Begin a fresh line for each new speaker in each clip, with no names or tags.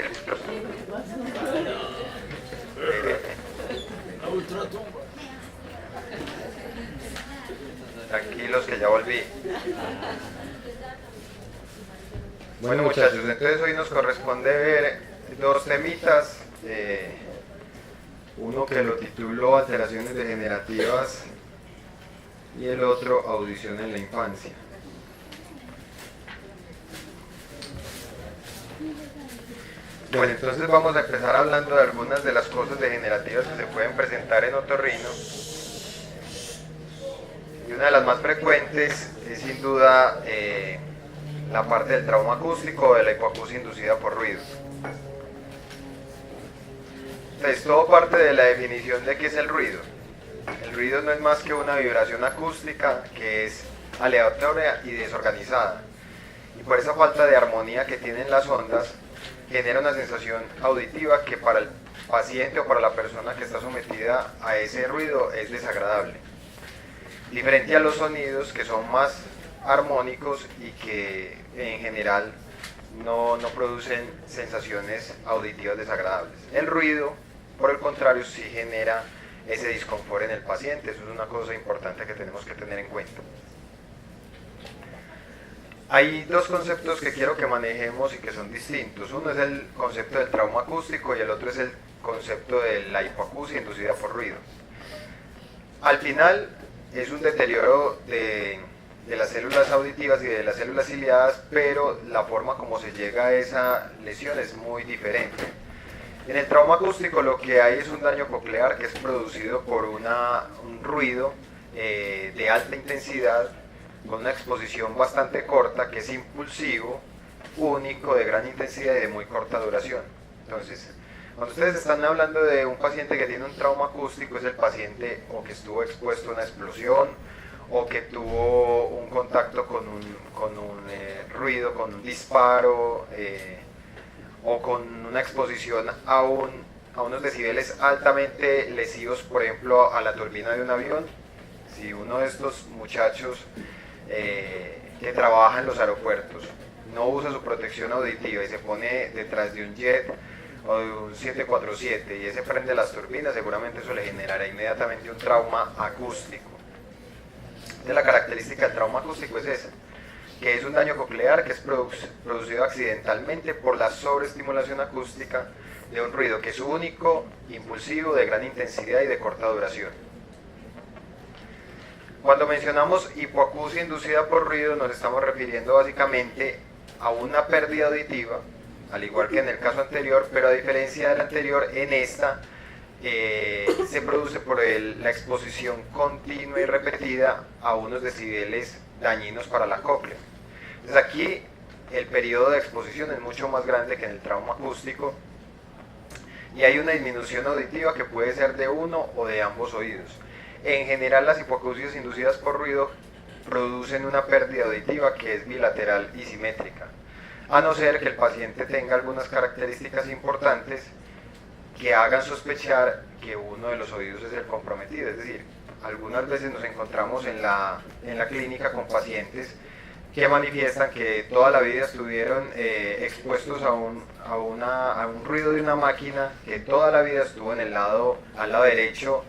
tranquilos. Tranquilos que ya volví. Bueno muchachos, entonces hoy nos corresponde ver dos temitas. Uno que lo tituló Alteraciones degenerativas y el otro Audición en la infancia. Bueno, entonces vamos a empezar hablando de algunas de las cosas degenerativas que se pueden presentar en otorrino. Y una de las más frecuentes es sin duda la parte del trauma acústico o de la hipoacusia inducida por ruido. Entonces todo parte de la definición de qué es el ruido. El ruido no es más que una vibración acústica que es aleatoria y desorganizada. Y por esa falta de armonía que tienen las ondas, genera una sensación auditiva que para el paciente o para la persona que está sometida a ese ruido es desagradable. Diferente a los sonidos que son más armónicos y que en general no producen sensaciones auditivas desagradables. El ruido, por el contrario, sí genera ese disconfort en el paciente. Eso es una cosa importante que tenemos que tener en cuenta. Hay dos conceptos que quiero que manejemos y que son distintos. Uno es el concepto del trauma acústico y el otro es el concepto de la hipoacusia inducida por ruido. Al final es un deterioro de las células auditivas y de las células ciliadas, pero la forma como se llega a esa lesión es muy diferente. En el trauma acústico lo que hay es un daño coclear que es producido por un ruido de alta intensidad con una exposición bastante corta, que es impulsivo, único, de gran intensidad y de muy corta duración. Entonces, cuando ustedes están hablando de un paciente que tiene un trauma acústico, es el paciente o que estuvo expuesto a una explosión, o que tuvo un contacto con un ruido, con un disparo, o con una exposición a unos decibeles altamente lesivos, por ejemplo, a la turbina de un avión. Si uno de estos muchachos que trabaja en los aeropuertos no usa su protección auditiva y se pone detrás de un jet o de un 747 y ese prende las turbinas, seguramente eso le generará inmediatamente un trauma acústico. La característica del trauma acústico es esa, que es un daño coclear que es producido accidentalmente por la sobreestimulación acústica de un ruido que es único, impulsivo, de gran intensidad y de corta duración. Cuando mencionamos hipoacusia inducida por ruido, nos estamos refiriendo básicamente a una pérdida auditiva, al igual que en el caso anterior, pero a diferencia del anterior, en esta se produce por la exposición continua y repetida a unos decibeles dañinos para la cóclea. Entonces aquí el periodo de exposición es mucho más grande que en el trauma acústico y hay una disminución auditiva que puede ser de uno o de ambos oídos. En general, las hipoacusias inducidas por ruido producen una pérdida auditiva que es bilateral y simétrica, a no ser que el paciente tenga algunas características importantes que hagan sospechar que uno de los oídos es el comprometido. Es decir, algunas veces nos encontramos en la clínica con pacientes que manifiestan que toda la vida estuvieron expuestos a un ruido de una máquina, que toda la vida estuvo al lado derecho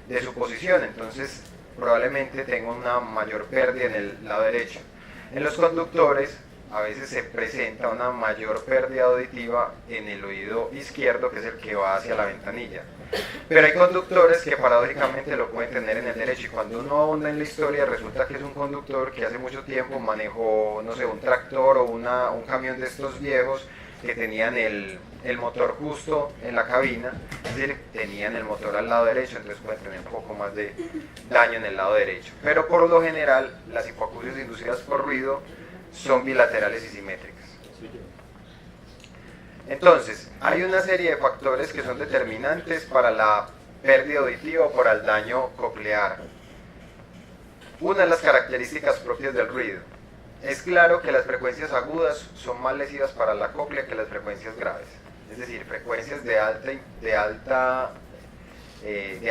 de su posición, entonces probablemente tenga una mayor pérdida en el lado derecho. En los conductores a veces se presenta una mayor pérdida auditiva en el oído izquierdo, que es el que va hacia la ventanilla. Pero hay conductores que paradójicamente lo pueden tener en el derecho, y cuando uno ahonda en la historia resulta que es un conductor que hace mucho tiempo manejó, no sé, un tractor o un camión de estos viejos que tenían el motor justo en la cabina, es decir, tenían el motor al lado derecho, entonces pueden tener un poco más de daño en el lado derecho. Pero por lo general, las hipoacusias inducidas por ruido son bilaterales y simétricas. Entonces, hay una serie de factores que son determinantes para la pérdida auditiva o para el daño coclear. Una de las características propias del ruido. Es claro que las frecuencias agudas son más lesivas para la cóclea que las frecuencias graves. Es decir, frecuencias de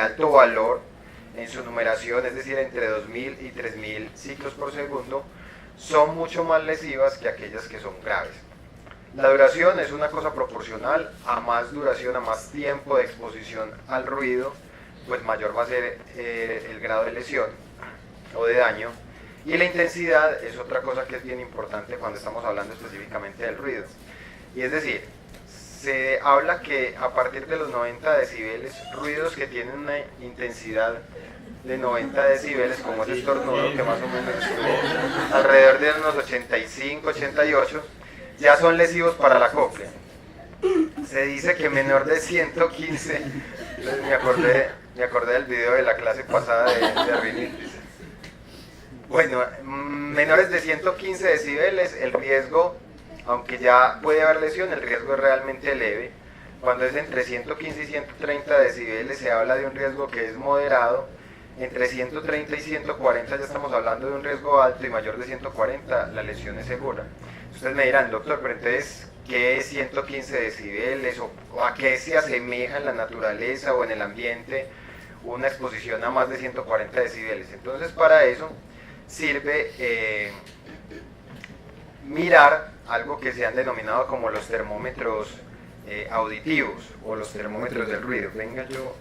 alto valor en su numeración, es decir, entre 2000 y 3000 ciclos por segundo, son mucho más lesivas que aquellas que son graves. La duración es una cosa proporcional, a más duración, a más tiempo de exposición al ruido, pues mayor va a ser el grado de lesión o de daño. Y la intensidad es otra cosa que es bien importante cuando estamos hablando específicamente del ruido. Y es decir, se habla que a partir de los 90 decibeles, ruidos que tienen una intensidad de 90 decibeles, como ese estornudo que más o menos estuvo alrededor de unos 85, 88, ya son lesivos para la cóclea. Se dice que menor de 115, me acordé del video de la clase pasada de rinitis. Bueno, menores de 115 decibeles, el riesgo, aunque ya puede haber lesión, el riesgo es realmente leve. Cuando es entre 115 y 130 decibeles se habla de un riesgo que es moderado. Entre 130 y 140 ya estamos hablando de un riesgo alto, y mayor de 140 la lesión es segura. Ustedes me dirán, doctor, pero entonces, ¿qué es 115 decibeles? ¿O a qué se asemeja en la naturaleza o en el ambiente una exposición a más de 140 decibeles? Entonces, para eso sirve mirar algo que se han denominado como los termómetros auditivos o los termómetros del ruido. Venga, yo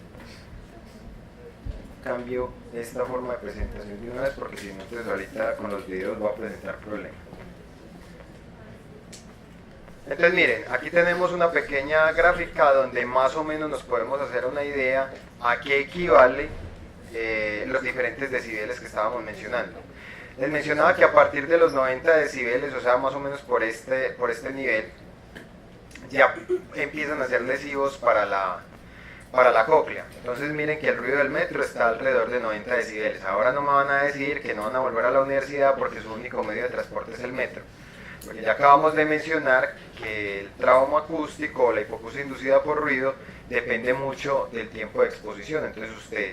cambio esta forma de presentación de una vez, porque si no, entonces ahorita con los videos va a presentar problemas. Entonces miren, aquí tenemos una pequeña gráfica donde más o menos nos podemos hacer una idea a qué equivale los diferentes decibeles que estábamos mencionando. Les mencionaba que a partir de los 90 decibeles, o sea, más o menos por este nivel, ya empiezan a ser lesivos para la cóclea. Entonces miren que el ruido del metro está alrededor de 90 decibeles. Ahora no me van a decir que no van a volver a la universidad porque su único medio de transporte es el metro. Porque ya acabamos de mencionar que el trauma acústico o la hipoacusia inducida por ruido depende mucho del tiempo de exposición. Entonces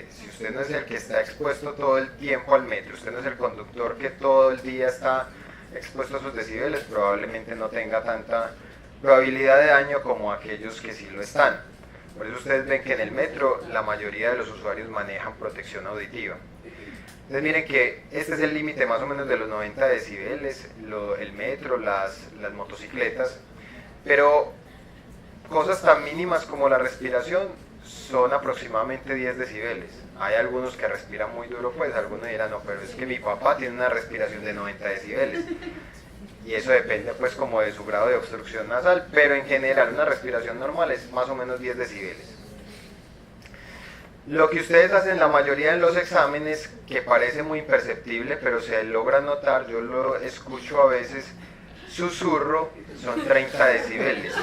si usted no es el que está expuesto todo el tiempo al metro, usted no es el conductor que todo el día está expuesto a esos decibeles, probablemente no tenga tanta probabilidad de daño como aquellos que sí lo están. Por eso ustedes ven que en el metro la mayoría de los usuarios manejan protección auditiva. Entonces miren que este es el límite más o menos de los 90 decibeles, el metro, las motocicletas, pero cosas tan mínimas como la respiración son aproximadamente 10 decibeles. Hay algunos que respiran muy duro, pues algunos dirán, no, pero es que mi papá tiene una respiración de 90 decibeles. Y eso depende pues como de su grado de obstrucción nasal, pero en general una respiración normal es más o menos 10 decibeles. Lo que ustedes hacen la mayoría en los exámenes, que parece muy imperceptible, pero se logra notar, yo lo escucho a veces, susurro, son 30 decibeles.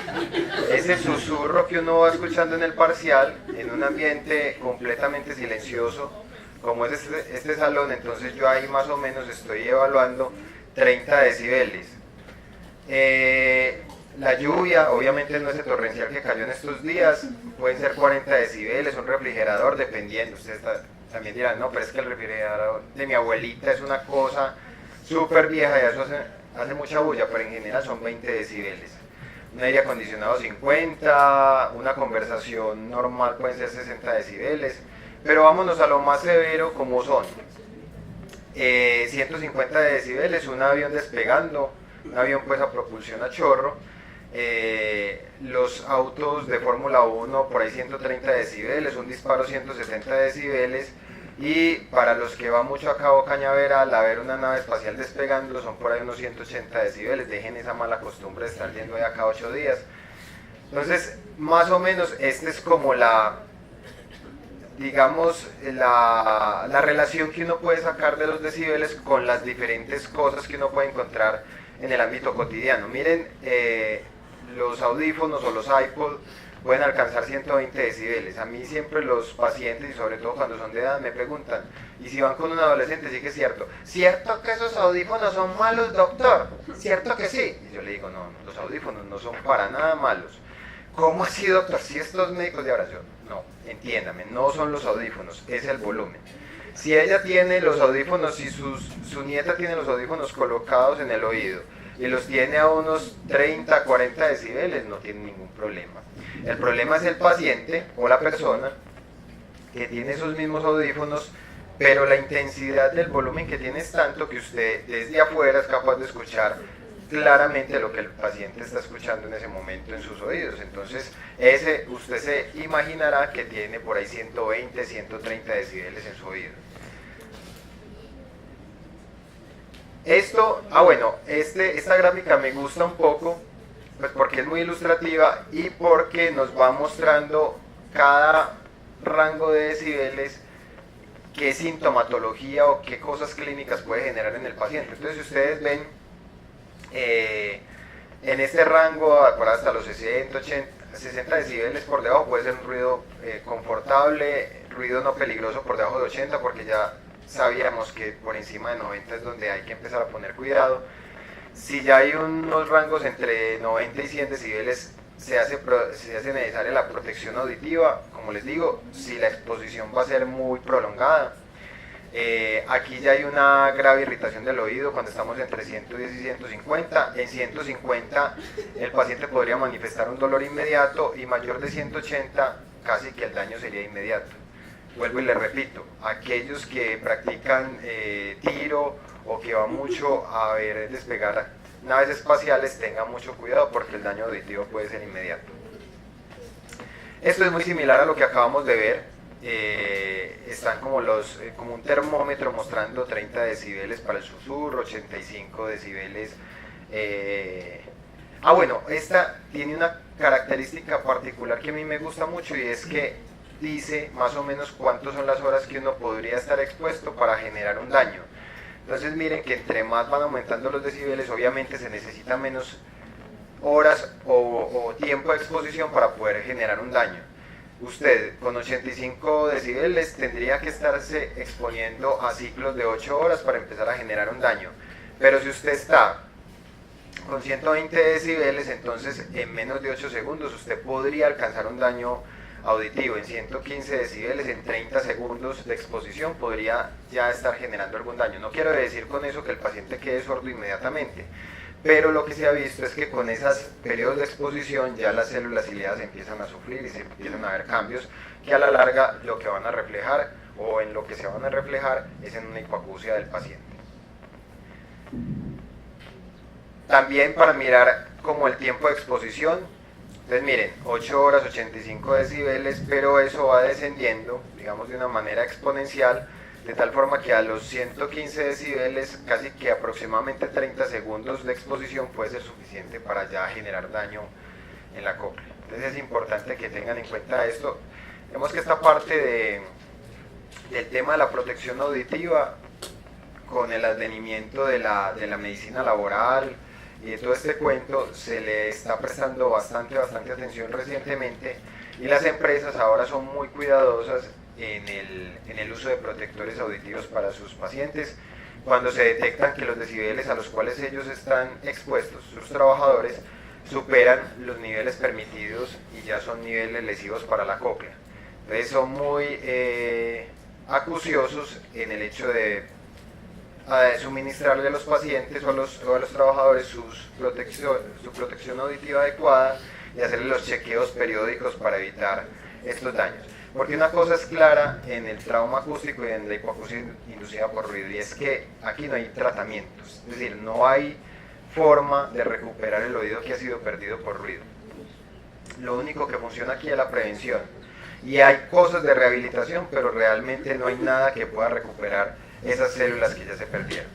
Ese susurro que uno va escuchando en el parcial, en un ambiente completamente silencioso, como es este salón, entonces yo ahí más o menos estoy evaluando 30 decibeles. La lluvia, obviamente no es el torrencial que cayó en estos días, pueden ser 40 decibeles, un refrigerador, dependiendo. Ustedes también dirán, no, pero es que el refrigerador de mi abuelita es una cosa súper vieja y eso hace mucha bulla, pero en general son 20 decibeles. Un aire acondicionado 50, una conversación normal pueden ser 60 decibeles, pero vámonos a lo más severo como son. 150 decibeles, un avión despegando, un avión pues a propulsión a chorro. Los autos de Fórmula 1 por ahí 130 decibeles, un disparo 170 decibeles, y para los que van mucho a Cabo Cañaveral a ver una nave espacial despegando son por ahí unos 180 decibeles. Dejen esa mala costumbre de estar yendo de acá 8 días. Entonces más o menos esta es como digamos, la relación que uno puede sacar de los decibeles con las diferentes cosas que uno puede encontrar en el ámbito cotidiano. Miren, los audífonos o los iPod pueden alcanzar 120 decibeles. A mí siempre los pacientes, y sobre todo cuando son de edad, me preguntan, ¿y si van con un adolescente? Sí que es cierto. ¿Cierto que esos audífonos son malos, doctor? ¿Cierto que sí? Y yo le digo, no, los audífonos no son para nada malos. ¿Cómo así, doctor? Si estos médicos de ahora, yo, no, entiéndame, no son los audífonos, es el volumen. Si ella tiene los audífonos, si su nieta tiene los audífonos colocados en el oído y los tiene a unos 30, 40 decibeles, no tiene ningún problema. El problema es el paciente o la persona que tiene esos mismos audífonos, pero la intensidad del volumen que tiene es tanto que usted desde afuera es capaz de escuchar claramente lo que el paciente está escuchando en ese momento en sus oídos. Entonces, usted se imaginará que tiene por ahí 120, 130 decibeles en su oído. Esta gráfica me gusta un poco, pues porque es muy ilustrativa y porque nos va mostrando cada rango de decibeles, qué sintomatología o qué cosas clínicas puede generar en el paciente. Entonces, si ustedes ven, en este rango, por hasta los 60, 60 decibeles por debajo, puede ser un ruido confortable, ruido no peligroso por debajo de 80, porque ya sabíamos que por encima de 90 es donde hay que empezar a poner cuidado. Si ya hay unos rangos entre 90 y 100 decibeles, se hace necesaria la protección auditiva, como les digo, si la exposición va a ser muy prolongada. Aquí ya hay una grave irritación del oído cuando estamos entre 110 y 150. En 150 el paciente podría manifestar un dolor inmediato y mayor de 180 casi que el daño sería inmediato. Vuelvo y les repito, aquellos que practican tiro o que van mucho a ver despegar naves espaciales, tengan mucho cuidado porque el daño auditivo puede ser inmediato. Esto es muy similar a lo que acabamos de ver. Están como un termómetro mostrando 30 decibeles para el susurro, 85 decibeles. Esta tiene una característica particular que a mí me gusta mucho, y es que dice más o menos cuántas son las horas que uno podría estar expuesto para generar un daño. Entonces miren que entre más van aumentando los decibeles, obviamente se necesita menos horas o tiempo de exposición para poder generar un daño. Usted con 85 decibeles tendría que estarse exponiendo a ciclos de 8 horas para empezar a generar un daño. Pero si usted está con 120 decibeles, entonces en menos de 8 segundos usted podría alcanzar un daño auditivo. En 115 decibeles, en 30 segundos de exposición, podría ya estar generando algún daño. No quiero decir con eso que el paciente quede sordo inmediatamente, pero lo que se ha visto es que con esos periodos de exposición ya las células ciliadas empiezan a sufrir y se empiezan a ver cambios que a la larga lo que van a reflejar, o en lo que se van a reflejar, es en una hipoacusia del paciente. También para mirar como el tiempo de exposición, entonces miren, 8 horas, 85 decibeles, pero eso va descendiendo, digamos, de una manera exponencial, de tal forma que a los 115 decibeles, casi que aproximadamente 30 segundos de exposición puede ser suficiente para ya generar daño en la cóclea. Entonces es importante que tengan en cuenta esto. Vemos que esta parte del tema de la protección auditiva, con el advenimiento de la medicina laboral y de todo este cuento, se le está prestando bastante atención recientemente, y las empresas ahora son muy cuidadosas en el uso de protectores auditivos para sus pacientes. Cuando se detectan que los decibeles a los cuales ellos están expuestos, sus trabajadores, superan los niveles permitidos y ya son niveles lesivos para la cóclea. Entonces son muy acuciosos en el hecho de suministrarle a los pacientes o a los trabajadores su protección auditiva adecuada y hacerle los chequeos periódicos para evitar estos daños. Porque una cosa es clara en el trauma acústico y en la hipoacusia inducida por ruido, y es que aquí no hay tratamientos, es decir, no hay forma de recuperar el oído que ha sido perdido por ruido. Lo único que funciona aquí es la prevención, y hay cosas de rehabilitación, pero realmente no hay nada que pueda recuperar esas células que ya se perdieron.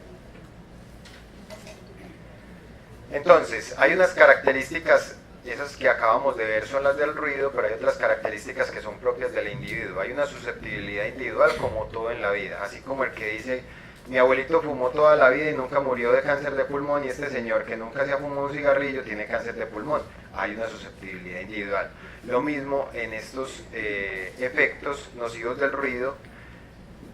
Entonces, hay unas características. Esas que acabamos de ver son las del ruido, pero hay otras características que son propias del individuo. Hay una susceptibilidad individual, como todo en la vida. Así como el que dice, mi abuelito fumó toda la vida y nunca murió de cáncer de pulmón, y este señor que nunca se ha fumado un cigarrillo tiene cáncer de pulmón. Hay una susceptibilidad individual. Lo mismo en estos efectos nocivos del ruido,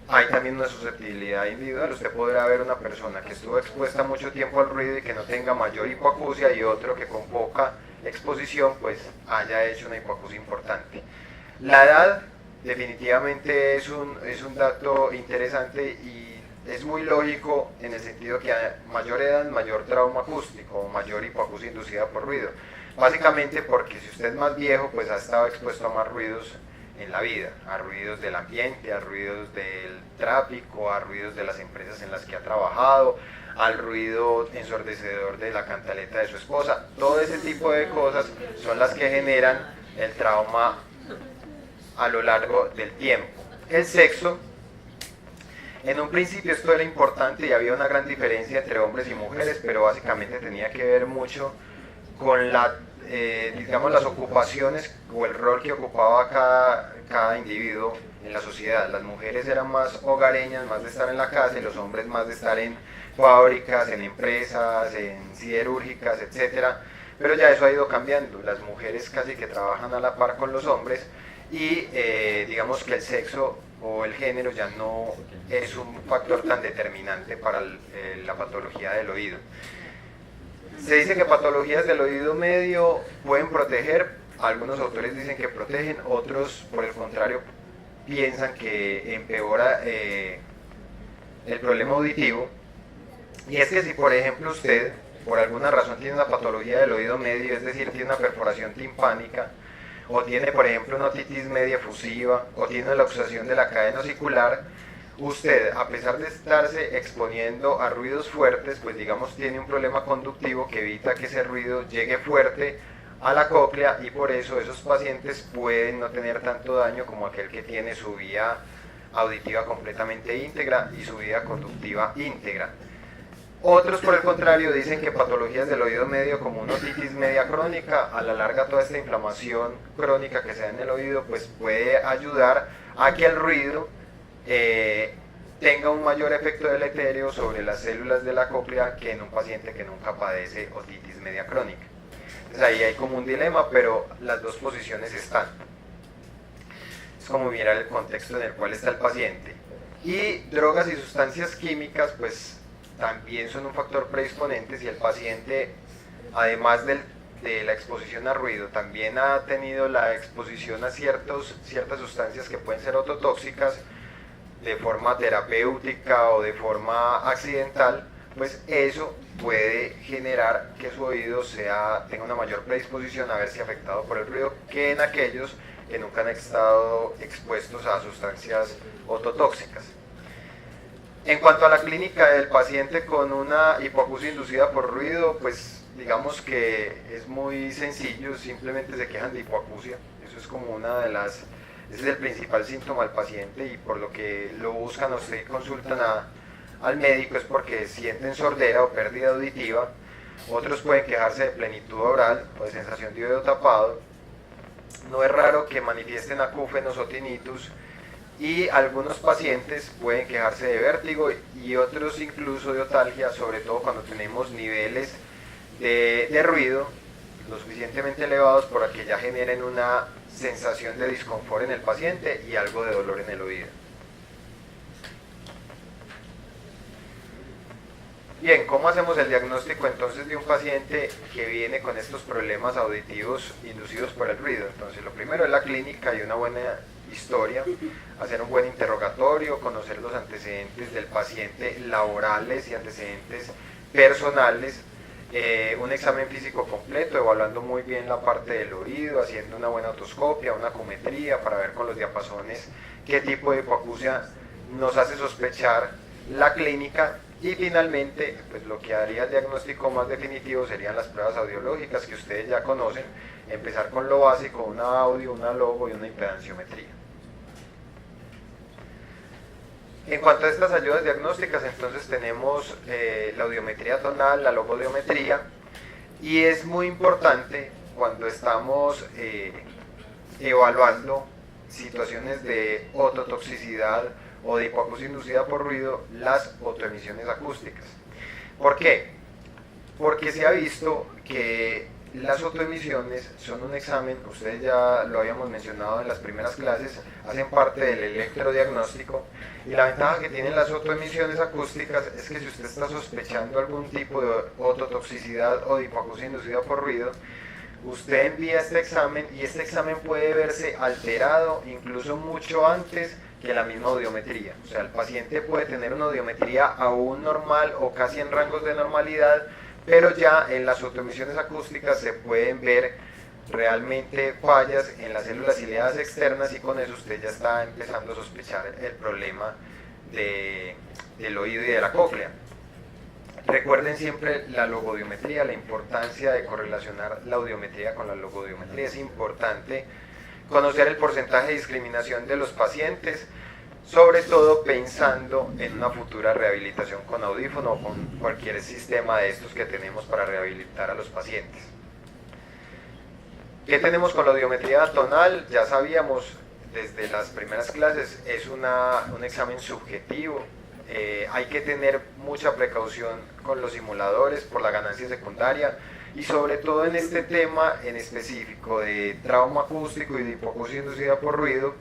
hay también una susceptibilidad individual. Usted podrá ver una persona que estuvo expuesta mucho tiempo al ruido y que no tenga mayor hipoacusia, y otro que con poca exposición pues haya hecho una hipoacusia importante. La edad definitivamente es un dato interesante, y es muy lógico en el sentido que a mayor edad, mayor trauma acústico o mayor hipoacusia inducida por ruido. Básicamente porque si usted es más viejo, pues ha estado expuesto a más ruidos en la vida, a ruidos del ambiente, a ruidos del tráfico, a ruidos de las empresas en las que ha trabajado, al ruido ensordecedor de la cantaleta de su esposa. Todo ese tipo de cosas son las que generan el trauma a lo largo del tiempo. El sexo, en un principio esto era importante y había una gran diferencia entre hombres y mujeres, pero básicamente tenía que ver mucho con digamos, las ocupaciones o el rol que ocupaba cada individuo en la sociedad. Las mujeres eran más hogareñas, más de estar en la casa, y los hombres más de estar en fábricas, en empresas, en siderúrgicas, etcétera. Pero ya eso ha ido cambiando. Las mujeres casi que trabajan a la par con los hombres y digamos que el sexo o el género ya no es un factor tan determinante para la patología del oído. Se dice que patologías del oído medio pueden proteger, algunos autores dicen que protegen, otros por el contrario piensan que empeora el problema auditivo. Y es que si por ejemplo usted por alguna razón tiene una patología del oído medio, es decir, tiene una perforación timpánica, o tiene por ejemplo una otitis media fusiva, o tiene la luxación de la cadena osicular, usted, a pesar de estarse exponiendo a ruidos fuertes, pues digamos tiene un problema conductivo que evita que ese ruido llegue fuerte a la cóclea, y por eso esos pacientes pueden no tener tanto daño como aquel que tiene su vía auditiva completamente íntegra y su vía conductiva íntegra. Otros, por el contrario, dicen que patologías del oído medio, como una otitis media crónica, a la larga toda esta inflamación crónica que se da en el oído, pues puede ayudar a que el ruido tenga un mayor efecto deleterio sobre las células de la cóclea que en un paciente que nunca padece otitis media crónica. Entonces ahí hay como un dilema, pero las dos posiciones están. Es como mirar el contexto en el cual está el paciente. Y drogas y sustancias químicas, pues también son un factor predisponente. Si el paciente, además de la exposición a ruido, también ha tenido la exposición a ciertas sustancias que pueden ser ototóxicas de forma terapéutica o de forma accidental, pues eso puede generar que su oído tenga una mayor predisposición a verse afectado por el ruido que en aquellos que nunca han estado expuestos a sustancias ototóxicas. En cuanto a la clínica del paciente con una hipoacusia inducida por ruido, pues digamos que es muy sencillo, simplemente se quejan de hipoacusia. Eso es como ese es el principal síntoma del paciente, y por lo que lo buscan o se consultan al médico es porque sienten sordera o pérdida auditiva. Otros pueden quejarse de plenitud oral o de sensación de oído tapado. No es raro que manifiesten acúfenos o tinnitus, y algunos pacientes pueden quejarse de vértigo y otros incluso de otalgia, sobre todo cuando tenemos niveles de ruido lo suficientemente elevados para que ya generen una sensación de disconfort en el paciente y algo de dolor en el oído. Bien, ¿cómo hacemos el diagnóstico entonces de un paciente que viene con estos problemas auditivos inducidos por el ruido? Entonces lo primero es la clínica y una buena historia, hacer un buen interrogatorio, conocer los antecedentes del paciente laborales y antecedentes personales, un examen físico completo, evaluando muy bien la parte del oído, haciendo una buena otoscopia, una acumetría para ver con los diapasones qué tipo de hipoacusia nos hace sospechar la clínica. Y finalmente, pues lo que haría el diagnóstico más definitivo serían las pruebas audiológicas que ustedes ya conocen, empezar con lo básico, una audio, una logo y una impedanciometría. En cuanto a estas ayudas diagnósticas, entonces tenemos la audiometría tonal, la logoaudiometría, y es muy importante cuando estamos evaluando situaciones de ototoxicidad o de hipoacusia inducida por ruido, las otoemisiones acústicas. ¿Por qué? Porque se ha visto que las otoemisiones son un examen, ustedes ya lo habíamos mencionado en las primeras clases, hacen parte del electrodiagnóstico, y la ventaja que tienen las otoemisiones acústicas es que si usted está sospechando algún tipo de ototoxicidad o de hipoacusia inducida por ruido, usted envía este examen, y este examen puede verse alterado incluso mucho antes que la misma audiometría. O sea, el paciente puede tener una audiometría aún normal o casi en rangos de normalidad, pero ya en las otoemisiones acústicas se pueden ver realmente fallas en las células ciliadas externas, y con eso usted ya está empezando a sospechar el problema del oído y de la cóclea. Recuerden siempre la logodiometría, la importancia de correlacionar la audiometría con la logodiometría. Es importante conocer el porcentaje de discriminación de los pacientes, sobre todo pensando en una futura rehabilitación con audífono o con cualquier sistema de estos que tenemos para rehabilitar a los pacientes. ¿Qué tenemos con la audiometría tonal? Ya sabíamos desde las primeras clases, es un examen subjetivo. Hay que tener mucha precaución con los simuladores por la ganancia secundaria y sobre todo en este tema en específico de trauma acústico y de hipoacusia inducida por ruido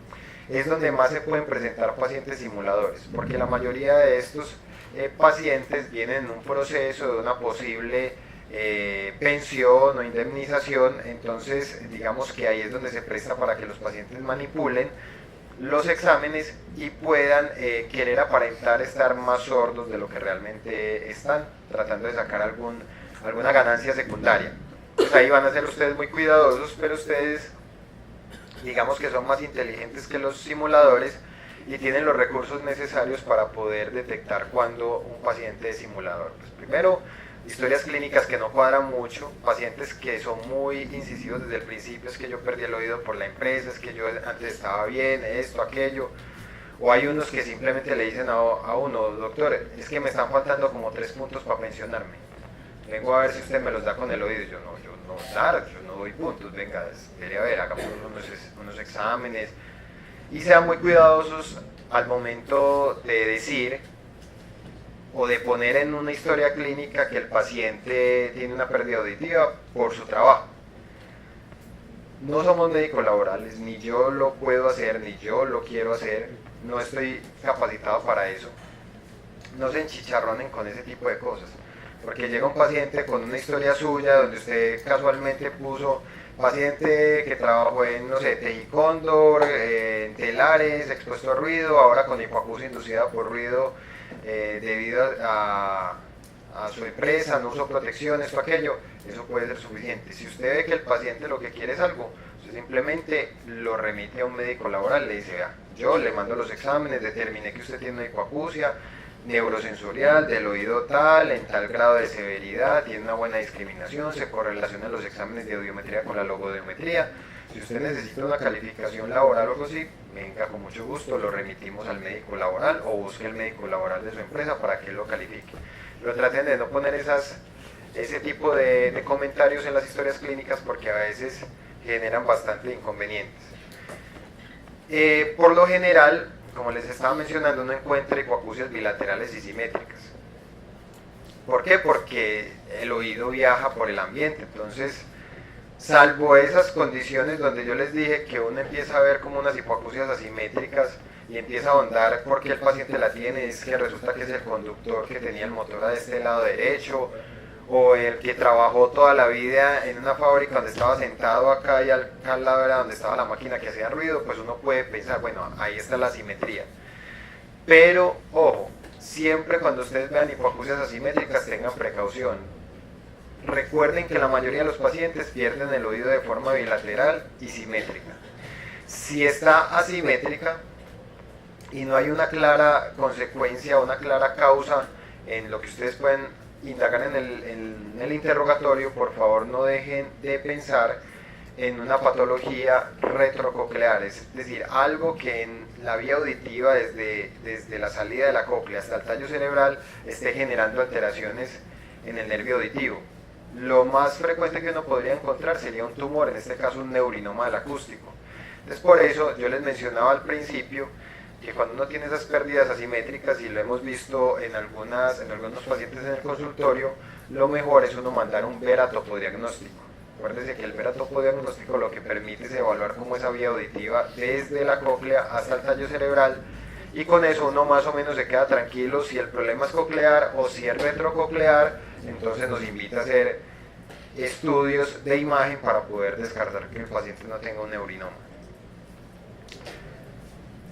es donde más se pueden presentar pacientes simuladores, porque la mayoría de estos pacientes vienen en un proceso de una posible pensión o indemnización. Entonces digamos que ahí es donde se presta para que los pacientes manipulen los exámenes y puedan querer aparentar estar más sordos de lo que realmente están, tratando de sacar alguna ganancia secundaria. Pues ahí van a ser ustedes muy cuidadosos, pero ustedes digamos que son más inteligentes que los simuladores y tienen los recursos necesarios para poder detectar cuando un paciente es simulador. Pues primero, historias clínicas que no cuadran mucho, pacientes que son muy incisivos desde el principio, es que yo perdí el oído por la empresa, es que yo antes estaba bien, esto, aquello, o hay unos que simplemente le dicen a uno, doctor, es que me están faltando como 3 puntos para pensionarme, vengo a ver si usted me los da con el oído. Yo no doy puntos, venga, espere a ver, hagamos unos exámenes, y sean muy cuidadosos al momento de decir o de poner en una historia clínica que el paciente tiene una pérdida auditiva por su trabajo. No somos médicos laborales, ni yo lo puedo hacer, ni yo lo quiero hacer, no estoy capacitado para eso. No se enchicharronen con ese tipo de cosas, porque llega un paciente con una historia suya donde usted casualmente puso paciente que trabajó en, no sé, Tejicóndor, en telares, expuesto a ruido, ahora con hipoacusia inducida por ruido debido a su empresa, no usó protección, esto, aquello, eso puede ser suficiente. Si usted ve que el paciente lo que quiere es algo, usted simplemente lo remite a un médico laboral, le dice, vea, yo le mando los exámenes, determiné que usted tiene una hipoacusia neurosensorial del oído tal, en tal grado de severidad, tiene una buena discriminación, se correlacionan los exámenes de audiometría con la logodiometría. Si usted necesita una calificación laboral o algo así, venga con mucho gusto, lo remitimos al médico laboral o busque el médico laboral de su empresa para que él lo califique. Pero traten de no poner ese tipo de comentarios en las historias clínicas porque a veces generan bastante inconvenientes. Por lo general, como les estaba mencionando, uno encuentra hipoacusias bilaterales y simétricas. ¿Por qué? Porque el oído viaja por el ambiente, entonces, salvo esas condiciones donde yo les dije que uno empieza a ver como unas hipoacusias asimétricas y empieza a ahondar por qué el paciente la tiene, es que resulta que es el conductor que tenía el motor a este lado derecho, o el que trabajó toda la vida en una fábrica donde estaba sentado acá y al lado era donde estaba la máquina que hacía ruido, pues uno puede pensar, bueno, ahí está la asimetría. Pero, ojo, siempre cuando ustedes vean hipoacusias asimétricas tengan precaución. Recuerden que la mayoría de los pacientes pierden el oído de forma bilateral y simétrica. Si está asimétrica y no hay una clara consecuencia, una clara causa en lo que ustedes pueden indagar en el interrogatorio, por favor no dejen de pensar en una patología retrococlear, es decir, algo que en la vía auditiva desde la salida de la cóclea hasta el tallo cerebral esté generando alteraciones en el nervio auditivo. Lo más frecuente que uno podría encontrar sería un tumor, en este caso un neurinoma del acústico. Entonces por eso yo les mencionaba al principio que cuando uno tiene esas pérdidas asimétricas, y lo hemos visto en algunos pacientes en el consultorio, lo mejor es uno mandar un veratopodiagnóstico. Acuérdense que el veratopodiagnóstico lo que permite es evaluar cómo esa vía auditiva desde la cóclea hasta el tallo cerebral, y con eso uno más o menos se queda tranquilo si el problema es coclear o si es retrococlear. Entonces nos invita a hacer estudios de imagen para poder descartar que el paciente no tenga un neurinoma.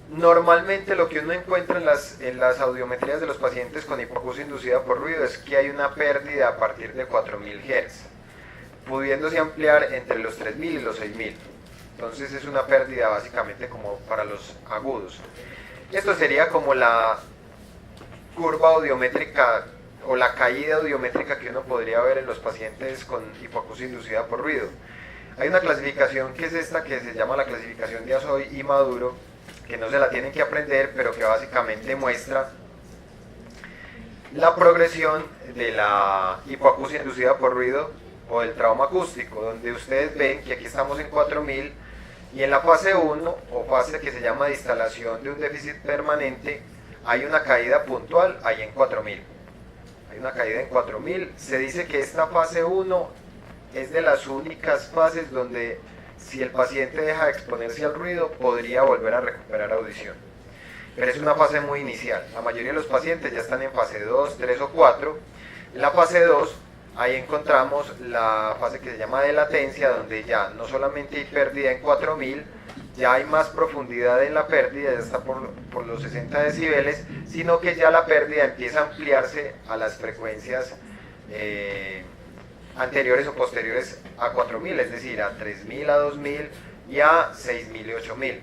Normalmente lo que uno encuentra en las audiometrías de los pacientes con hipoacusia inducida por ruido es que hay una pérdida a partir de 4000 Hz, pudiéndose ampliar entre los 3000 y los 6000. Entonces es una pérdida básicamente como para los agudos. Esto sería como la curva audiométrica o la caída audiométrica que uno podría ver en los pacientes con hipoacusia inducida por ruido. Hay una clasificación que es esta, que se llama la clasificación de Azoy y Maduro, que no se la tienen que aprender, pero que básicamente muestra la progresión de la hipoacusia inducida por ruido o del trauma acústico, donde ustedes ven que aquí estamos en 4000 y en la fase 1 o fase que se llama de instalación de un déficit permanente hay una caída puntual ahí en 4000. Hay una caída en 4000. Se dice que esta fase 1 es de las únicas fases donde si el paciente deja de exponerse al ruido podría volver a recuperar audición. Pero es una fase muy inicial. La mayoría de los pacientes ya están en fase 2, 3 o 4. En la fase 2, ahí encontramos la fase que se llama de latencia, donde ya no solamente hay pérdida en 4000, ya hay más profundidad en la pérdida, ya está por los 60 decibeles, sino que ya la pérdida empieza a ampliarse a las frecuencias anteriores o posteriores a 4000, es decir, a 3000, a 2000 y a 6000 y 8000.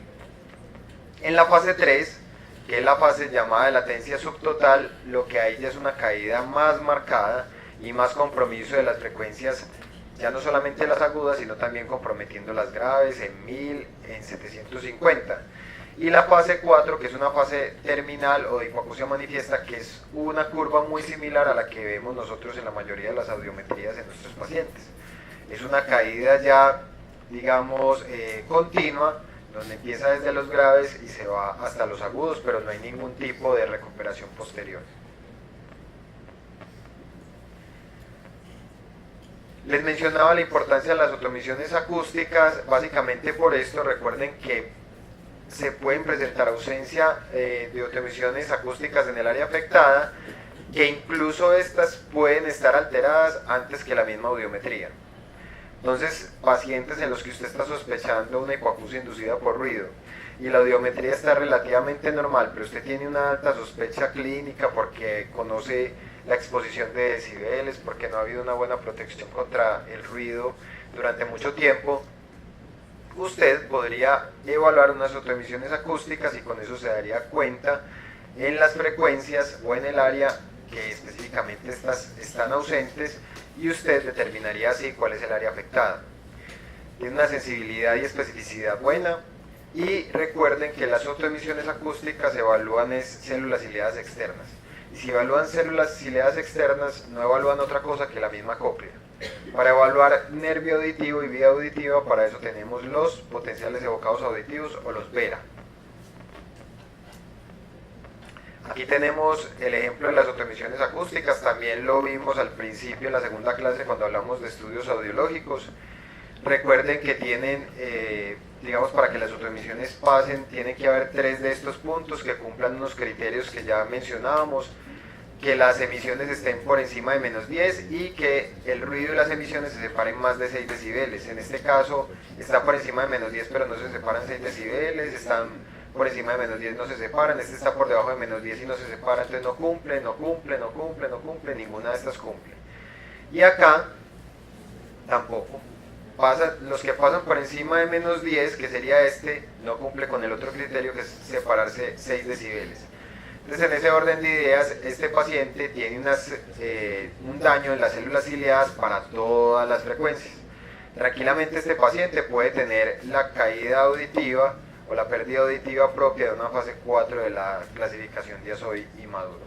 En la fase 3, que es la fase llamada de latencia subtotal, lo que hay ya es una caída más marcada y más compromiso de las frecuencias, ya no solamente las agudas, sino también comprometiendo las graves en 1000, en 750. Y la fase 4, que es una fase terminal o de hipoacusia manifiesta, que es una curva muy similar a la que vemos nosotros en la mayoría de las audiometrías en nuestros pacientes. Es una caída ya, digamos, continua, donde empieza desde los graves y se va hasta los agudos, pero no hay ningún tipo de recuperación posterior. Les mencionaba la importancia de las otomisiones acústicas. Básicamente por esto recuerden que se pueden presentar ausencia de otomisiones acústicas en el área afectada, que incluso estas pueden estar alteradas antes que la misma audiometría. Entonces, pacientes en los que usted está sospechando una hipoacusia inducida por ruido y la audiometría está relativamente normal, pero usted tiene una alta sospecha clínica porque conoce la exposición de decibeles, porque no ha habido una buena protección contra el ruido durante mucho tiempo, usted podría evaluar unas otoemisiones acústicas y con eso se daría cuenta en las frecuencias o en el área que específicamente están ausentes, y usted determinaría así cuál es el área afectada. Tiene una sensibilidad y especificidad buena, y recuerden que las otoemisiones acústicas evalúan células ciliadas externas, y si evalúan células ciliadas externas no evalúan otra cosa que la misma cóclea. Para evaluar nervio auditivo y vía auditiva, para eso tenemos los potenciales evocados auditivos o los VERA. Aquí tenemos el ejemplo de las otoemisiones acústicas, también lo vimos al principio en la segunda clase cuando hablamos de estudios audiológicos. Recuerden que tienen, digamos, para que las otoemisiones pasen, tienen que haber 3 de estos puntos que cumplan unos criterios que ya mencionábamos, que las emisiones estén por encima de -10 y que el ruido y las emisiones se separen más de 6 decibeles. En este caso está por encima de -10 pero no se separan 6 decibeles, están por encima de -10 no se separan, este está por debajo de -10 y no se separa, entonces no cumple, ninguna de estas cumple. Y acá tampoco. Los que pasan por encima de -10, que sería este, no cumple con el otro criterio que es separarse 6 decibeles. Entonces, en ese orden de ideas, este paciente tiene un daño en las células ciliadas para todas las frecuencias. Tranquilamente este paciente puede tener la caída auditiva o la pérdida auditiva propia de una fase 4 de la clasificación de Azoy y Maduro.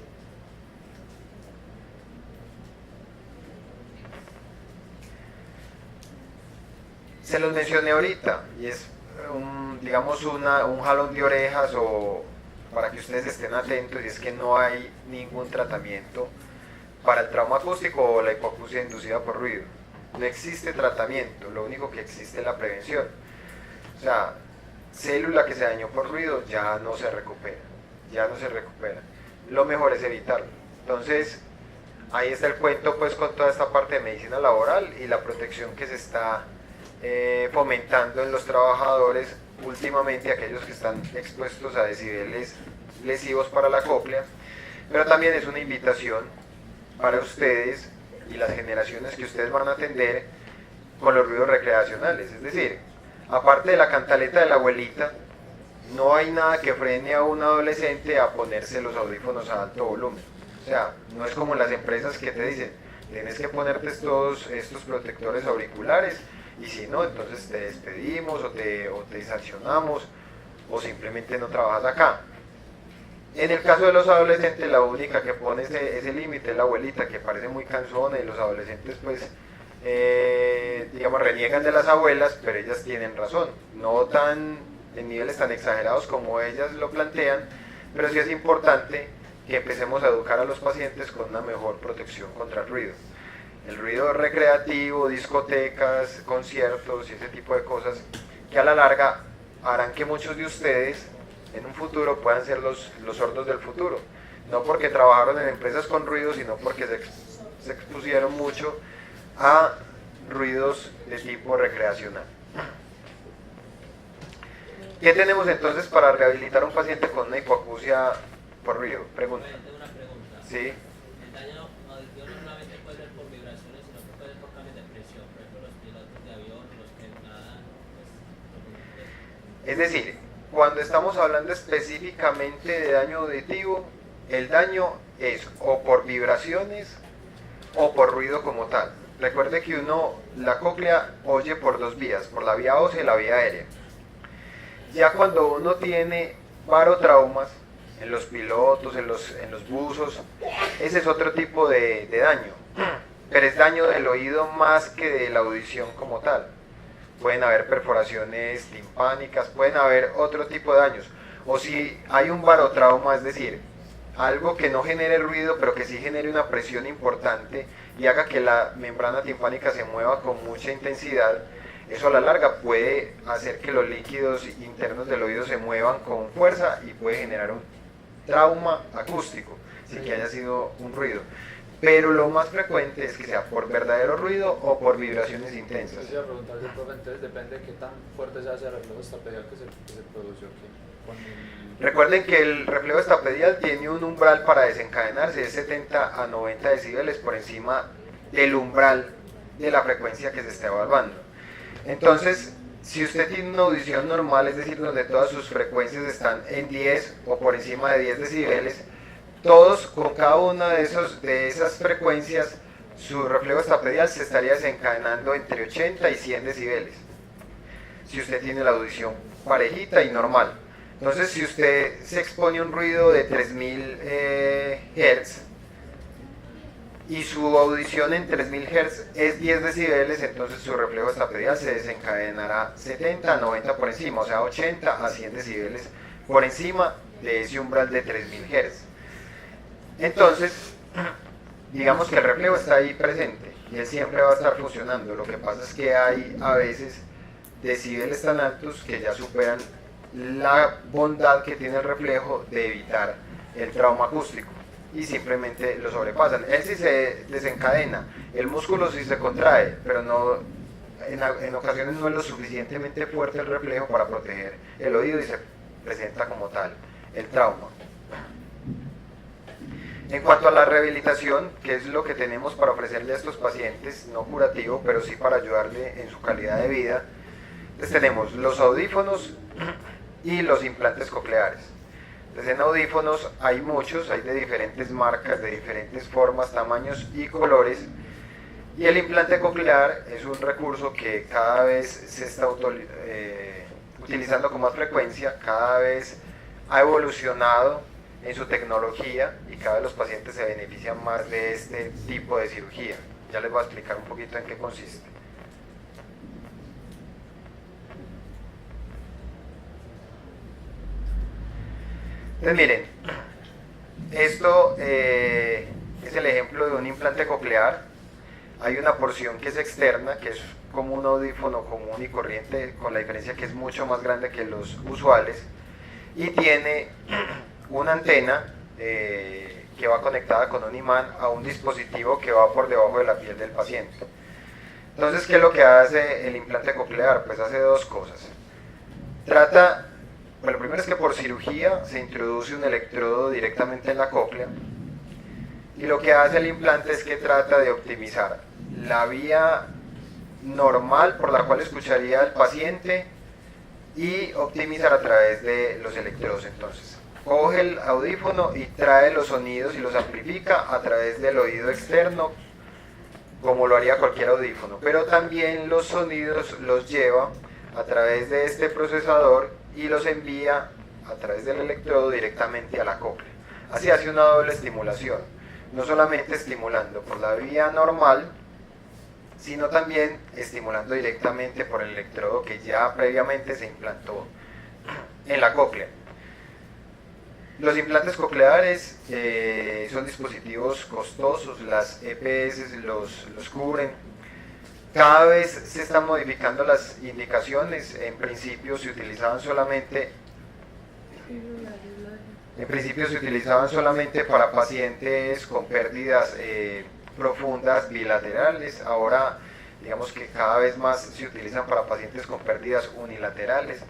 Se los mencioné ahorita y es digamos un jalón de orejas o para que ustedes estén atentos, y es que no hay ningún tratamiento para el trauma acústico o la hipoacusia inducida por ruido. No existe tratamiento, lo único que existe es la prevención. O sea, célula que se dañó por ruido ya no se recupera, Lo mejor es evitarlo. Entonces, ahí está el cuento pues con toda esta parte de medicina laboral y la protección que se está fomentando en los trabajadores últimamente, aquellos que están expuestos a decibeles lesivos para la cóclea, pero también es una invitación para ustedes y las generaciones que ustedes van a atender con los ruidos recreacionales. Es decir, aparte de la cantaleta de la abuelita, no hay nada que frene a un adolescente a ponerse los audífonos a alto volumen. O sea, no es como las empresas que te dicen, tienes que ponerte estos protectores auriculares y si no, entonces te despedimos o te sancionamos o simplemente no trabajas acá. En el caso de los adolescentes, la única que pone ese límite es la abuelita, que parece muy cansona, y los adolescentes pues digamos reniegan de las abuelas, pero ellas tienen razón, no tan en niveles tan exagerados como ellas lo plantean, pero sí es importante que empecemos a educar a los pacientes con una mejor protección contra el ruido. El ruido recreativo, discotecas, conciertos y ese tipo de cosas que a la larga harán que muchos de ustedes en un futuro puedan ser los sordos del futuro. No porque trabajaron en empresas con ruido, sino porque se expusieron mucho a ruidos de tipo recreacional. ¿Qué tenemos entonces para rehabilitar a un paciente con una hipoacusia por ruido? Pregunta.
Tengo una pregunta.
Sí.
El daño auditivo no solamente puede ser por vibraciones, sino que puede ser por cambios de presión, por ejemplo los pilotos de avión, los que nadan,
Es decir, cuando estamos hablando específicamente de daño auditivo, el daño es o por vibraciones o por ruido como tal. Recuerde que la cóclea oye por dos vías, por la vía ósea y la vía aérea. Ya cuando uno tiene barotraumas, en los pilotos, en los buzos, ese es otro tipo de daño, pero es daño del oído más que de la audición como tal. Pueden haber perforaciones timpánicas, pueden haber otro tipo de daños, o si hay un barotrauma, es decir, algo que no genere ruido, pero que sí genere una presión importante y haga que la membrana timpánica se mueva con mucha intensidad, eso a la larga puede hacer que los líquidos internos del oído se muevan con fuerza y puede generar un trauma acústico, sin que haya sido un ruido. Pero lo más frecuente es que sea por verdadero ruido o por vibraciones intensas.
Yo preguntar, profe, entonces depende de qué tan fuerte sea ese reflejo estapedial que se produjo aquí.
Recuerden que el reflejo estapedial tiene un umbral para desencadenarse de 70 a 90 decibeles por encima del umbral de la frecuencia que se está evaluando. Entonces, si usted tiene una audición normal, es decir, donde todas sus frecuencias están en 10 o por encima de 10 decibeles, todos con cada una de esas frecuencias, su reflejo estapedial se estaría desencadenando entre 80 y 100 decibeles. Si usted tiene la audición parejita y normal. Entonces, si usted se expone a un ruido de 3000 Hz y su audición en 3000 Hz es 10 decibeles, entonces su reflejo estapedial se desencadenará 70 a 90 por encima, o sea 80 a 100 decibeles por encima de ese umbral de 3000 Hz. Entonces, digamos que el reflejo está ahí presente y él siempre va a estar funcionando. Lo que pasa es que hay a veces decibeles tan altos que ya superan la bondad que tiene el reflejo de evitar el trauma acústico y simplemente lo sobrepasan. Él sí se desencadena, el músculo sí se contrae, pero no, en ocasiones no es lo suficientemente fuerte el reflejo para proteger el oído y se presenta como tal el trauma. En cuanto a la rehabilitación, que es lo que tenemos para ofrecerle a estos pacientes, no curativo, pero sí para ayudarle en su calidad de vida, entonces tenemos los audífonos y los implantes cocleares. Entonces en audífonos hay muchos, hay de diferentes marcas, de diferentes formas, tamaños y colores, y el implante coclear es un recurso que cada vez se está utilizando con más frecuencia, cada vez ha evolucionado en su tecnología y cada vez los pacientes se benefician más de este tipo de cirugía. Ya les voy a explicar un poquito en qué consiste. Entonces miren, esto es el ejemplo de un implante coclear. Hay una porción que es externa, que es como un audífono común y corriente, con la diferencia que es mucho más grande que los usuales, y tiene una antena que va conectada con un imán a un dispositivo que va por debajo de la piel del paciente. Entonces, ¿qué es lo que hace el implante coclear? Pues hace dos cosas. Bueno, lo primero es que por cirugía se introduce un electrodo directamente en la cóclea, y lo que hace el implante es que trata de optimizar la vía normal por la cual escucharía el paciente y optimizar a través de los electrodos. Entonces, coge el audífono y trae los sonidos y los amplifica a través del oído externo, como lo haría cualquier audífono, pero también los sonidos los lleva a través de este procesador y los envía a través del electrodo directamente a la cóclea. Así hace una doble estimulación, no solamente estimulando por la vía normal, sino también estimulando directamente por el electrodo que ya previamente se implantó en la cóclea. Los implantes cocleares son dispositivos costosos, las EPS los cubren. Cada vez se están modificando las indicaciones. En principio se utilizaban solamente para pacientes con pérdidas profundas bilaterales. Ahora digamos que cada vez más se utilizan para pacientes con pérdidas unilaterales.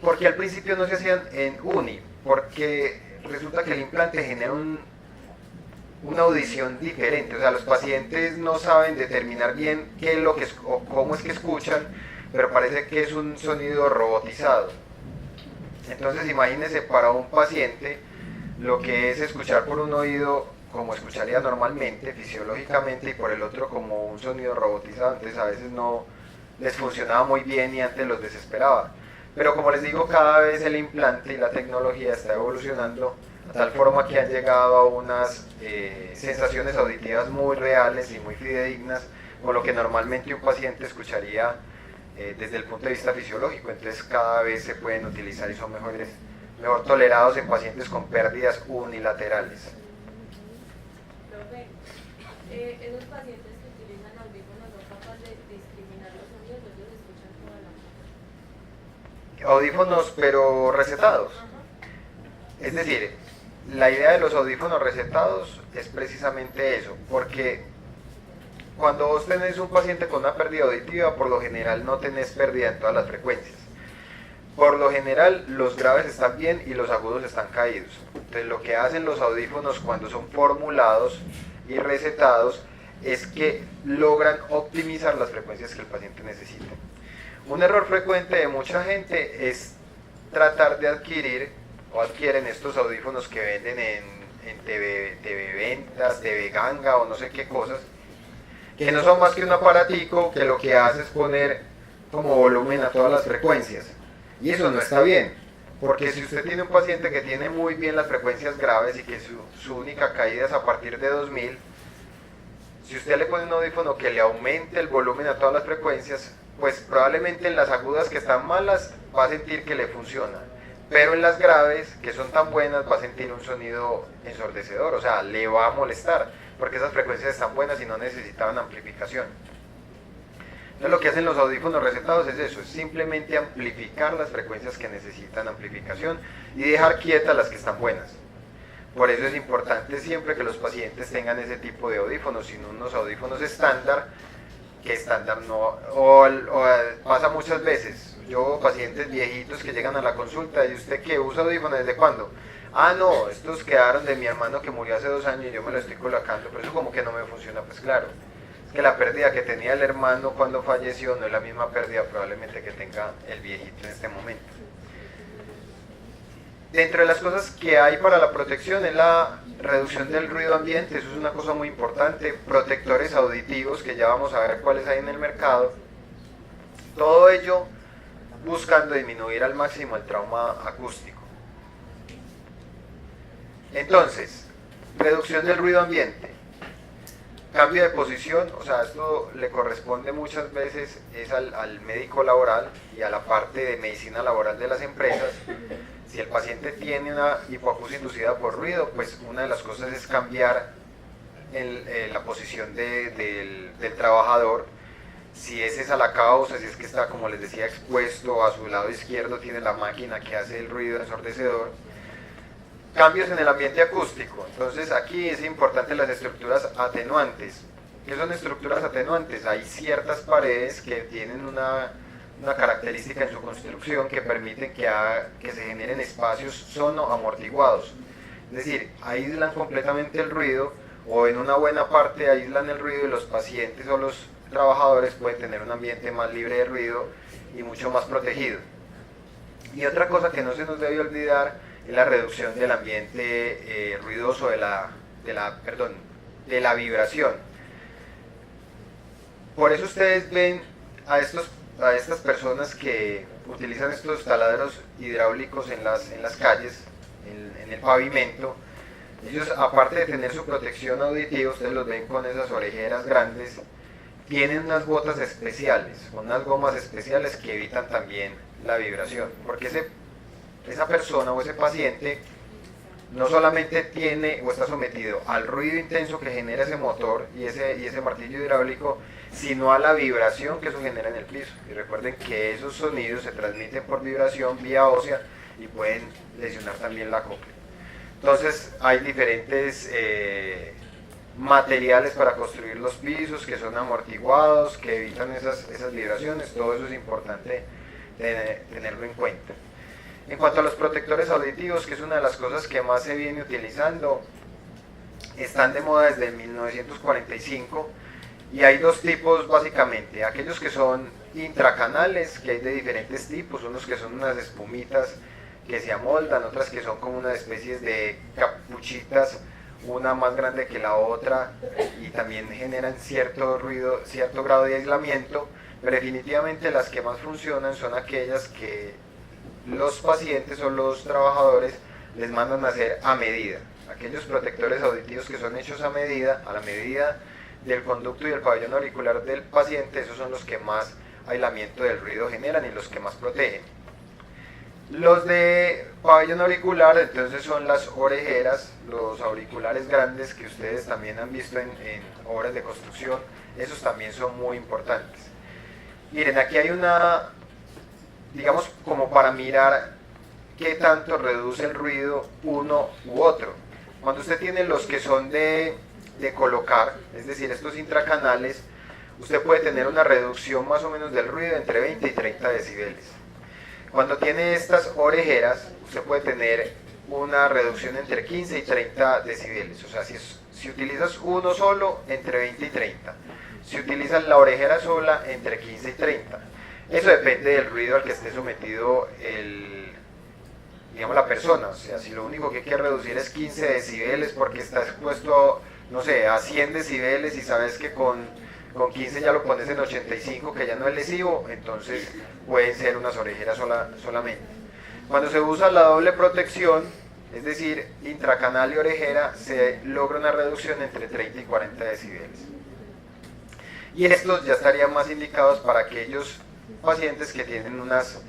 Porque al principio no se hacían en uni, porque resulta que el implante genera una audición diferente, o sea, los pacientes no saben determinar bien qué es lo que o cómo es que escuchan, pero parece que es un sonido robotizado. Entonces imagínense para un paciente lo que es escuchar por un oído como escucharía normalmente, fisiológicamente, y por el otro como un sonido robotizado. Entonces a veces no les funcionaba muy bien y antes los desesperaba. Pero como les digo, cada vez el implante y la tecnología está evolucionando a tal forma que han llegado a unas sensaciones auditivas muy reales y muy fidedignas, con lo que normalmente un paciente escucharía desde el punto de vista fisiológico. Entonces cada vez se pueden utilizar y son mejor tolerados en pacientes con pérdidas unilaterales.
Profe, esos pacientes que utilizan audífonos son capaces de discriminar los sonidos, ellos escuchan toda la...
Audífonos pero recetados. Es decir, la idea de los audífonos recetados es precisamente eso, porque cuando vos tenés un paciente con una pérdida auditiva, por lo general no tenés pérdida en todas las frecuencias. Por lo general los graves están bien y los agudos están caídos. Entonces lo que hacen los audífonos cuando son formulados y recetados es que logran optimizar las frecuencias que el paciente necesita. Un error frecuente de mucha gente es tratar de adquieren estos audífonos que venden en TV Ventas, TV Ganga o no sé qué cosas, que no son más que un aparatico que lo que hace es poner como volumen a todas las frecuencias. Y eso no está bien, porque si usted tiene un paciente que tiene muy bien las frecuencias graves y que su única caída es a partir de 2000, si usted le pone un audífono que le aumente el volumen a todas las frecuencias, pues probablemente en las agudas que están malas va a sentir que le funciona, pero en las graves, que son tan buenas, va a sentir un sonido ensordecedor, o sea, le va a molestar, porque esas frecuencias están buenas y no necesitaban amplificación. Entonces lo que hacen los audífonos recetados es eso, es simplemente amplificar las frecuencias que necesitan amplificación y dejar quietas las que están buenas. Por eso es importante siempre que los pacientes tengan ese tipo de audífonos, sino unos audífonos estándar, que estándar no, o pasa muchas veces. Yo pacientes viejitos que llegan a la consulta, ¿y usted qué usa audífonos? ¿Desde cuándo? Ah, no, estos quedaron de mi hermano que murió hace 2 años y yo me lo estoy colocando, pero eso como que no me funciona. Pues claro, es que la pérdida que tenía el hermano cuando falleció no es la misma pérdida probablemente que tenga el viejito en este momento. Dentro de las cosas que hay para la protección es la reducción del ruido ambiente. Eso es una cosa muy importante. Protectores auditivos, que ya vamos a ver cuáles hay en el mercado. Todo ello buscando disminuir al máximo el trauma acústico. Entonces, reducción del ruido ambiente. Cambio de posición, o sea, esto le corresponde muchas veces es al médico laboral y a la parte de medicina laboral de las empresas. Si el paciente tiene una hipoacusia inducida por ruido, pues una de las cosas es cambiar la posición del trabajador. Si es esa la causa, si es que está, como les decía, expuesto a su lado izquierdo, tiene la máquina que hace el ruido ensordecedor. Cambios en el ambiente acústico. Entonces aquí es importante las estructuras atenuantes. ¿Qué son estructuras atenuantes? Hay ciertas paredes que tienen una característica en su construcción que permiten que se generen espacios sonoamortiguados. Es decir, aíslan completamente el ruido, o en una buena parte aíslan el ruido, y los pacientes o los trabajadores pueden tener un ambiente más libre de ruido y mucho más protegido. Y otra cosa que no se nos debe olvidar es la reducción del ambiente ruidoso, de la vibración. Por eso ustedes ven a estas personas que utilizan estos taladros hidráulicos en las calles, en el pavimento. Ellos, aparte de tener su protección auditiva, ustedes los ven con esas orejeras grandes, tienen unas botas especiales, unas gomas especiales que evitan también la vibración, porque esa persona o ese paciente no solamente tiene o está sometido al ruido intenso que genera ese motor y ese martillo hidráulico, sino a la vibración que eso genera en el piso. Y recuerden que esos sonidos se transmiten por vibración vía ósea y pueden lesionar también la cóclea. Entonces hay diferentes materiales para construir los pisos que son amortiguados, que evitan esas vibraciones. Todo eso es importante tenerlo en cuenta. En cuanto a los protectores auditivos, que es una de las cosas que más se viene utilizando, están de moda desde 1945 y hay dos tipos básicamente: aquellos que son intracanales, que hay de diferentes tipos, unos que son unas espumitas que se amoldan, otras que son como unas especies de capuchitas, una más grande que la otra, y también generan cierto ruido, cierto grado de aislamiento, pero definitivamente las que más funcionan son aquellas que los pacientes o los trabajadores les mandan a hacer a medida. Aquellos protectores auditivos que son hechos a la medida del conducto y el pabellón auricular del paciente, esos son los que más aislamiento del ruido generan y los que más protegen. Los de pabellón auricular, entonces, son las orejeras, los auriculares grandes que ustedes también han visto en obras de construcción. Esos también son muy importantes. Miren, aquí hay una, digamos, como para mirar qué tanto reduce el ruido uno u otro. Cuando usted tiene los que son de colocar, es decir, estos intracanales, usted puede tener una reducción más o menos del ruido entre 20 y 30 decibeles. Cuando tiene estas orejeras, usted puede tener una reducción entre 15 y 30 decibeles. O sea, si utilizas uno solo, entre 20 y 30. Si utilizas la orejera sola, entre 15 y 30. Eso depende del ruido al que esté sometido la persona. O sea, si lo único que hay que reducir es 15 decibeles porque está expuesto, no sé, a 100 decibeles y sabes que con 15 ya lo pones en 85, que ya no es lesivo, entonces pueden ser unas orejeras solamente. Cuando se usa la doble protección, es decir, intracanal y orejera, se logra una reducción entre 30 y 40 decibeles. Y estos ya estarían más indicados para aquellos pacientes que tienen unas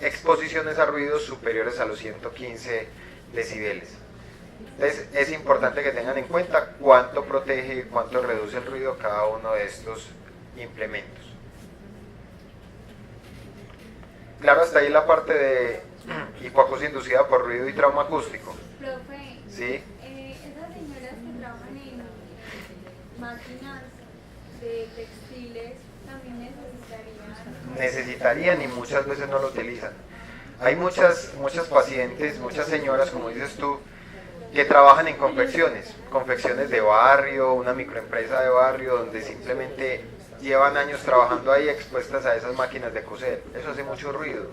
exposiciones a ruidos superiores a los 115 decibeles. Entonces es importante que tengan en cuenta cuánto protege y cuánto reduce el ruido cada uno de estos implementos. Claro, hasta ahí la parte de hipoacusia inducida por ruido y trauma acústico.
Profe,
¿Sí?
esas señoras que trabajan en máquinas de textiles también
necesitarían y muchas veces no lo utilizan. Hay muchas pacientes, muchas señoras, como dices tú, que trabajan en confecciones de barrio, una microempresa de barrio, donde simplemente llevan años trabajando ahí expuestas a esas máquinas de coser. Eso hace mucho ruido.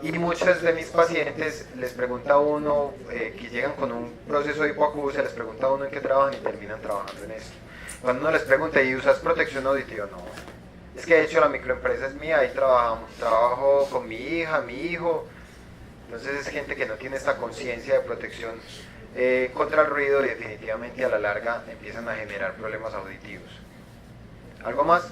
Y muchas de mis pacientes les pregunta a uno, que llegan con un proceso de hipoacusia, les pregunta a uno en qué trabajan y terminan trabajando en eso. Cuando uno les pregunta, ¿y usas protección auditiva? No. Es que de hecho la microempresa es mía, ahí trabajo con mi hija, mi hijo. Entonces es gente que no tiene esta conciencia de protección contra el ruido y definitivamente a la larga empiezan a generar problemas auditivos. ¿Algo más?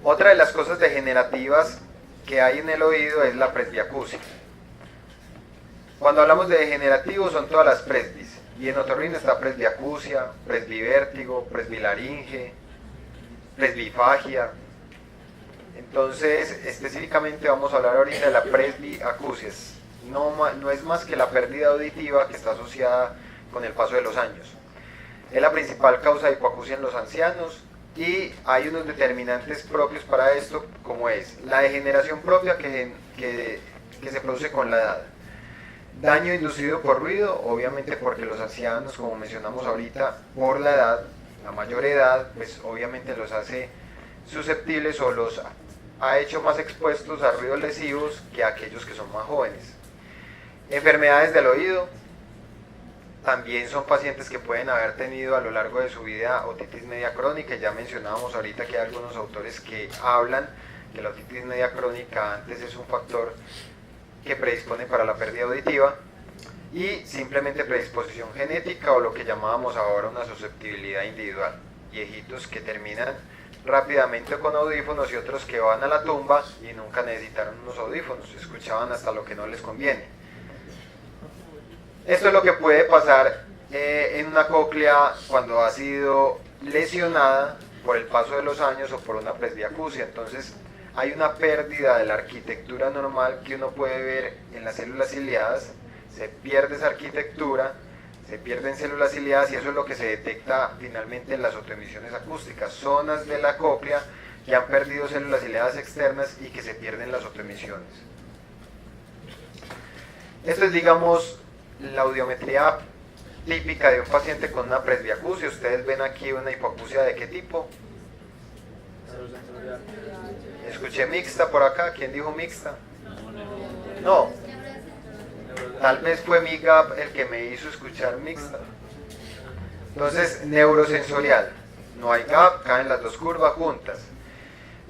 Otra de las cosas degenerativas que hay en el oído es la presbiacusia. Cuando hablamos de degenerativo son todas las presbis, y en otorrino está presbiacusia, presbivértigo, presbilaringe, presbifagia. Entonces específicamente vamos a hablar ahorita de la presbiacusia. No es más que la pérdida auditiva que está asociada con el paso de los años. Es la principal causa de hipoacusia en los ancianos y hay unos determinantes propios para esto, como es la degeneración propia que se produce con la edad. Daño inducido por ruido, obviamente porque los ancianos, como mencionamos ahorita, por la edad, la mayor edad, pues obviamente los hace susceptibles o los ha hecho más expuestos a ruidos lesivos que aquellos que son más jóvenes. Enfermedades del oído, también son pacientes que pueden haber tenido a lo largo de su vida otitis media crónica. Ya mencionábamos ahorita que hay algunos autores que hablan que la otitis media crónica antes es un factor que predispone para la pérdida auditiva, y simplemente predisposición genética o lo que llamábamos ahora una susceptibilidad individual. Viejitos que terminan rápidamente con audífonos y otros que van a la tumba y nunca necesitaron unos audífonos, escuchaban hasta lo que no les conviene. Esto es lo que puede pasar en una cóclea cuando ha sido lesionada por el paso de los años o por una presbiacusia. Entonces hay una pérdida de la arquitectura normal que uno puede ver en las células ciliadas. Se pierde esa arquitectura, se pierden células ciliadas, y eso es lo que se detecta finalmente en las autoemisiones acústicas, zonas de la cóclea que han perdido células ciliadas externas y que se pierden las autoemisiones. Esto es, digamos, la audiometría típica de un paciente con una presbiacusia. Ustedes ven aquí una hipoacusia ¿de qué tipo? Escuché mixta por acá. ¿Quién dijo mixta? No. Tal vez fue mi gap el que me hizo escuchar mixta. Entonces, neurosensorial. No hay gap, caen las dos curvas juntas.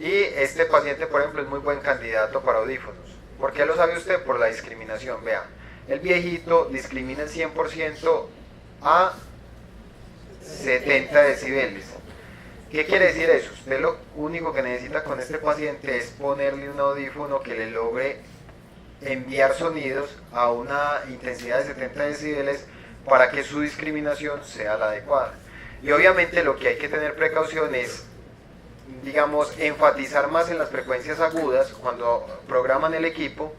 Y este paciente, por ejemplo, es muy buen candidato para audífonos. ¿Por qué lo sabe usted? Por la discriminación. Vea, el viejito discrimina el 100% a 70 decibeles. ¿Qué quiere decir eso? Usted lo único que necesita con este paciente es ponerle un audífono que le logre enviar sonidos a una intensidad de 70 decibeles para que su discriminación sea la adecuada. Y obviamente lo que hay que tener precaución es, digamos, enfatizar más en las frecuencias agudas cuando programan el equipo,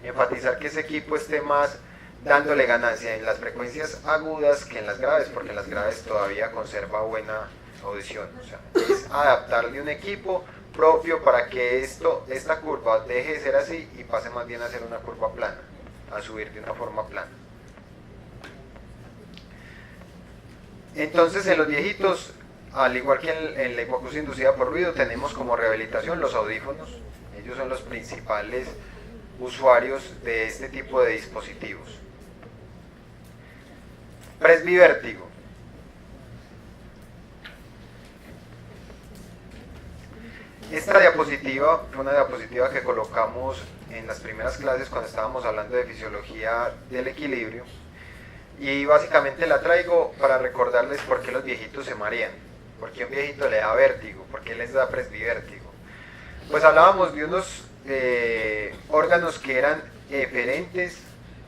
enfatizar que ese equipo esté más dándole ganancia en las frecuencias agudas que en las graves, porque en las graves todavía conserva buena audición. O sea, es adaptarle un equipo propio para que esta curva deje de ser así y pase más bien a ser una curva plana, a subir de una forma plana. Entonces, en los viejitos, al igual que en la hipoacusia inducida por ruido, tenemos como rehabilitación los audífonos. Ellos son los principales usuarios de este tipo de dispositivos. Presbivértigo. Esta diapositiva fue una diapositiva que colocamos en las primeras clases cuando estábamos hablando de fisiología del equilibrio, y básicamente la traigo para recordarles por qué los viejitos se marean, por qué un viejito le da vértigo, por qué les da presbivértigo. Pues hablábamos de unos órganos que eran eferentes,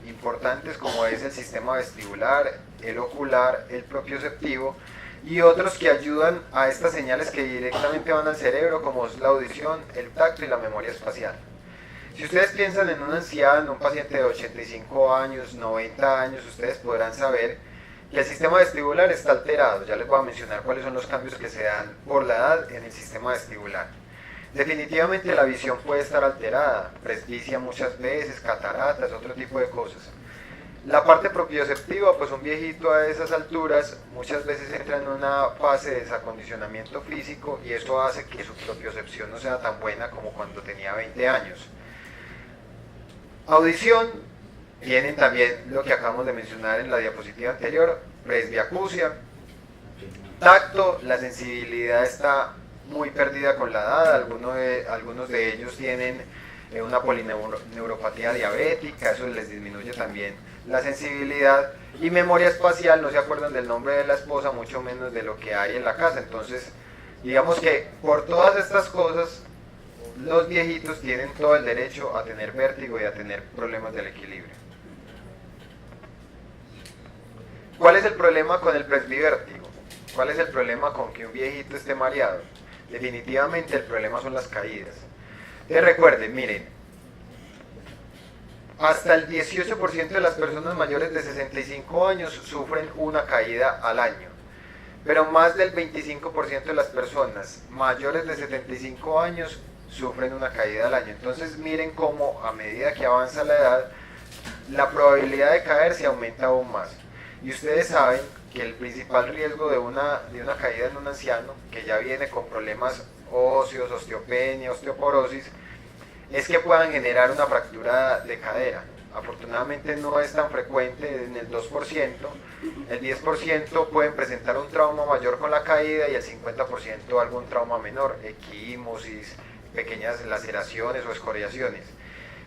importantes, como es el sistema vestibular, el ocular, el propioceptivo, y otros que ayudan a estas señales que directamente van al cerebro, como es la audición, el tacto y la memoria espacial. Si ustedes piensan en un anciano, un paciente de 85 años, 90 años, ustedes podrán saber que el sistema vestibular está alterado. Ya les voy a mencionar cuáles son los cambios que se dan por la edad en el sistema vestibular. Definitivamente la visión puede estar alterada, presbicia muchas veces, cataratas, otro tipo de cosas. La parte propioceptiva, pues un viejito a esas alturas muchas veces entra en una fase de desacondicionamiento físico, y eso hace que su propiocepción no sea tan buena como cuando tenía 20 años. Audición, tienen también lo que acabamos de mencionar en la diapositiva anterior, presbiacusia. Tacto, la sensibilidad está muy perdida con la edad, algunos de ellos tienen una polineuropatía diabética, eso les disminuye también la sensibilidad. Y memoria espacial, no se acuerdan del nombre de la esposa, mucho menos de lo que hay en la casa. Entonces, digamos que por todas estas cosas, los viejitos tienen todo el derecho a tener vértigo y a tener problemas del equilibrio. ¿Cuál es el problema con el presbivértigo? ¿Cuál es el problema con que un viejito esté mareado? Definitivamente el problema son las caídas. Entonces recuerden, miren, hasta el 18% de las personas mayores de 65 años sufren una caída al año, pero más del 25% de las personas mayores de 75 años sufren una caída al año. Entonces miren cómo a medida que avanza la edad, la probabilidad de caer se aumenta aún más. Y ustedes saben que el principal riesgo de una caída en un anciano que ya viene con problemas óseos, osteopenia, osteoporosis, es que puedan generar una fractura de cadera. Afortunadamente no es tan frecuente, en el 2%, el 10% pueden presentar un trauma mayor con la caída y el 50% algún trauma menor, equimosis, pequeñas laceraciones o escoriaciones.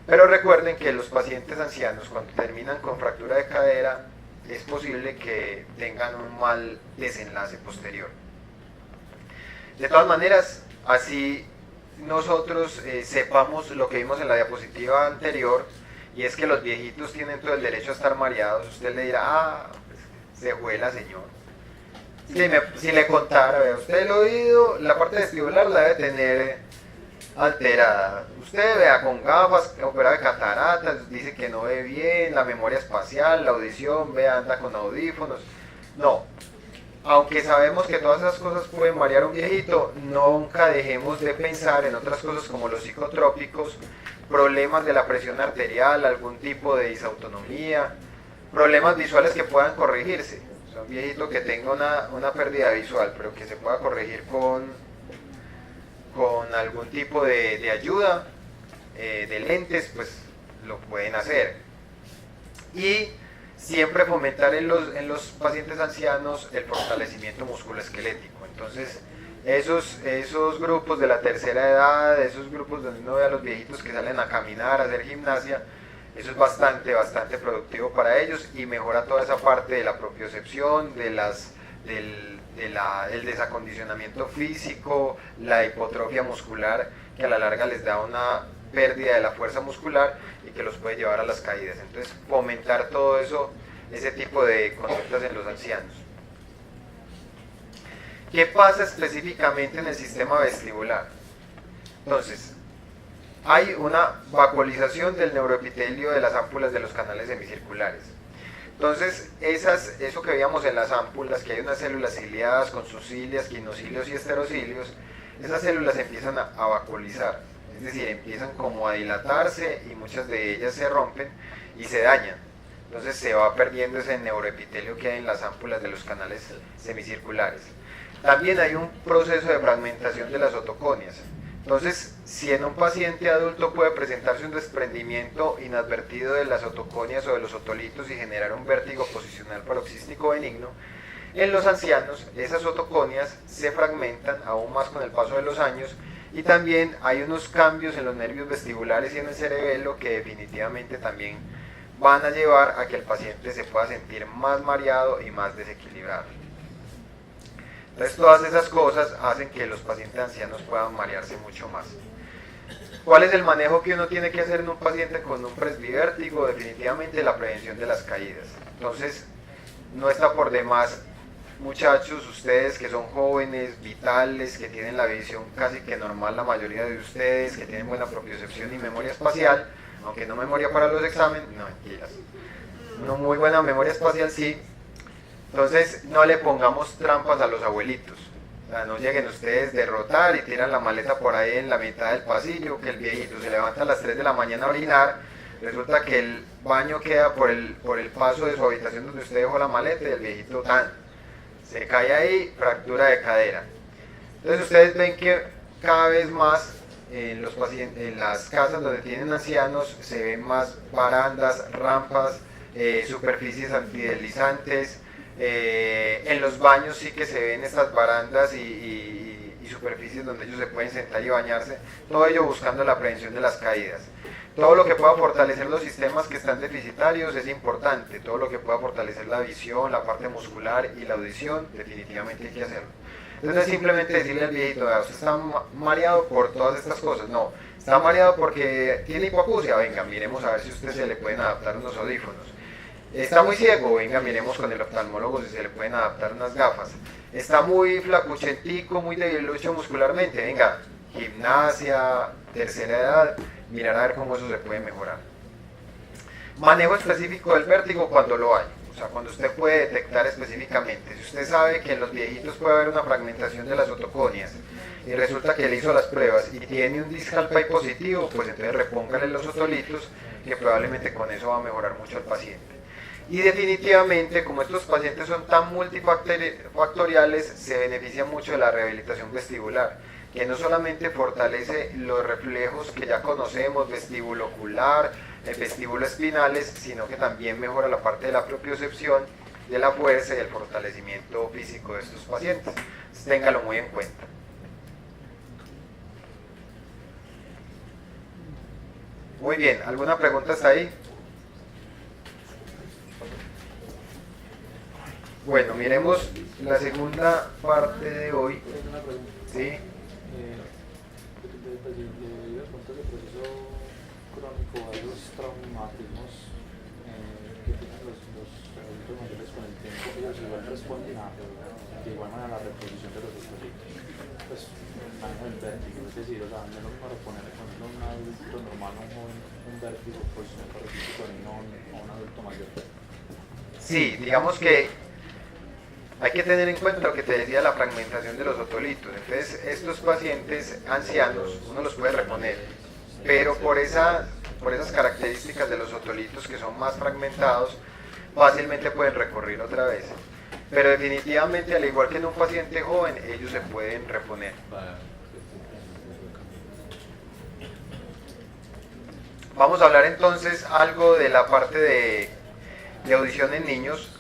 Pero recuerden que los pacientes ancianos, cuando terminan con fractura de cadera, es posible que tengan un mal desenlace posterior. De todas maneras, así nosotros sepamos lo que vimos en la diapositiva anterior, y es que los viejitos tienen todo el derecho a estar mareados. Usted le dirá, pues, se juela, señor. Si le contara, vea, usted el oído, la parte vestibular la debe tener alterada. Usted vea con gafas, operado de cataratas, dice que no ve bien, la memoria espacial, la audición, vea, anda con audífonos. No, aunque sabemos que todas esas cosas pueden variar a un viejito, nunca dejemos de pensar en otras cosas como los psicotrópicos, problemas de la presión arterial, algún tipo de disautonomía, problemas visuales que puedan corregirse. O sea, un viejito que tenga una pérdida visual, pero que se pueda corregir con algún tipo de ayuda, de lentes, pues lo pueden hacer. Y siempre fomentar en los pacientes ancianos el fortalecimiento musculoesquelético. Entonces, esos grupos de la tercera edad, esos grupos donde uno ve a los viejitos que salen a caminar, a hacer gimnasia, eso es bastante productivo para ellos y mejora toda esa parte de la propiocepción, del desacondicionamiento físico, la hipotrofia muscular, que a la larga les da una pérdida de la fuerza muscular y que los puede llevar a las caídas. Entonces, fomentar todo eso, ese tipo de conductas en los ancianos. ¿Qué pasa específicamente en el sistema vestibular? Entonces, hay una vacuolización del neuroepitelio de las ámpulas de los canales semicirculares. Entonces, eso que veíamos en las ámpulas, que hay unas células ciliadas con sus cilias, quinocilios y esterocilios, esas células empiezan a vacuolizar, es decir, empiezan como a dilatarse y muchas de ellas se rompen y se dañan. Entonces se va perdiendo ese neuroepitelio que hay en las ámpulas de los canales semicirculares. También hay un proceso de fragmentación de las otoconias. Entonces, si en un paciente adulto puede presentarse un desprendimiento inadvertido de las otoconias o de los otolitos y generar un vértigo posicional paroxístico benigno, en los ancianos esas otoconias se fragmentan aún más con el paso de los años y también hay unos cambios en los nervios vestibulares y en el cerebelo que definitivamente también van a llevar a que el paciente se pueda sentir más mareado y más desequilibrado. Entonces todas esas cosas hacen que los pacientes ancianos puedan marearse mucho más. ¿Cuál es el manejo que uno tiene que hacer en un paciente con un presbivértigo? Definitivamente la prevención de las caídas. Entonces no está por demás, muchachos, ustedes que son jóvenes, vitales, que tienen la visión casi que normal, la mayoría de ustedes, que tienen buena propiocepción y memoria espacial, aunque no memoria para los exámenes, no mentiras, no muy buena memoria espacial sí. Entonces no le pongamos trampas a los abuelitos, o sea, no lleguen ustedes a derrotar y tiran la maleta por ahí en la mitad del pasillo, que el viejito se levanta a las 3 de la mañana a orinar, resulta que el baño queda por el paso de su habitación donde usted dejó la maleta y el viejito se cae ahí, fractura de cadera. Entonces ustedes ven que cada vez más en las casas donde tienen ancianos se ven más barandas, rampas, superficies antideslizantes. En los baños sí que se ven estas barandas y superficies donde ellos se pueden sentar y bañarse, todo ello buscando la prevención de las caídas. Todo lo que pueda fortalecer los sistemas que están deficitarios es importante, todo lo que pueda fortalecer la visión, la parte muscular y la audición, definitivamente hay que hacerlo. Entonces no es simplemente decirle al viejito, usted está mareado por todas estas cosas, no, está mareado porque tiene hipoacusia, venga, miremos a ver si a usted se le pueden adaptar unos audífonos. Está muy ciego, venga, miremos con el oftalmólogo si se le pueden adaptar unas gafas. Está muy flacuchentico, muy debilucho muscularmente, venga, gimnasia, tercera edad, mirar a ver cómo eso se puede mejorar. Manejo específico del vértigo cuando lo hay, o sea, cuando usted puede detectar específicamente. Si usted sabe que en los viejitos puede haber una fragmentación de las otoconias y resulta que le hizo las pruebas y tiene un discal PAI positivo, pues entonces repóngale los otolitos, que probablemente con eso va a mejorar mucho al paciente. Y definitivamente, como estos pacientes son tan multifactoriales, se benefician mucho de la rehabilitación vestibular, que no solamente fortalece los reflejos que ya conocemos, vestíbulo ocular, vestíbulo espinales, sino que también mejora la parte de la propiocepción, de la fuerza y el fortalecimiento físico de estos pacientes. Entonces, téngalo muy en cuenta. Muy bien, ¿alguna pregunta hasta ahí? Bueno, miremos la segunda parte de hoy.
Tengo una pregunta.
¿Sí?
Debido de pronto ese proceso crónico a los traumatismos que tienen los adultos mayores con el tiempo, ellos igual responden de igual manera a la reposición de los osteocitos. Pues manejo el vértigo, es decir, o sea, no es lo mismo reponerle con un adulto normal, un joven, un vértigo, pues me parece que no a un adulto mayor.
Sí, digamos que hay que tener en cuenta lo que te decía, la fragmentación de los otolitos. Entonces, estos pacientes ancianos, uno los puede reponer, pero por esas características de los otolitos que son más fragmentados, fácilmente pueden recurrir otra vez. Pero definitivamente, al igual que en un paciente joven, ellos se pueden reponer. Vamos a hablar entonces algo de la parte de audición en niños.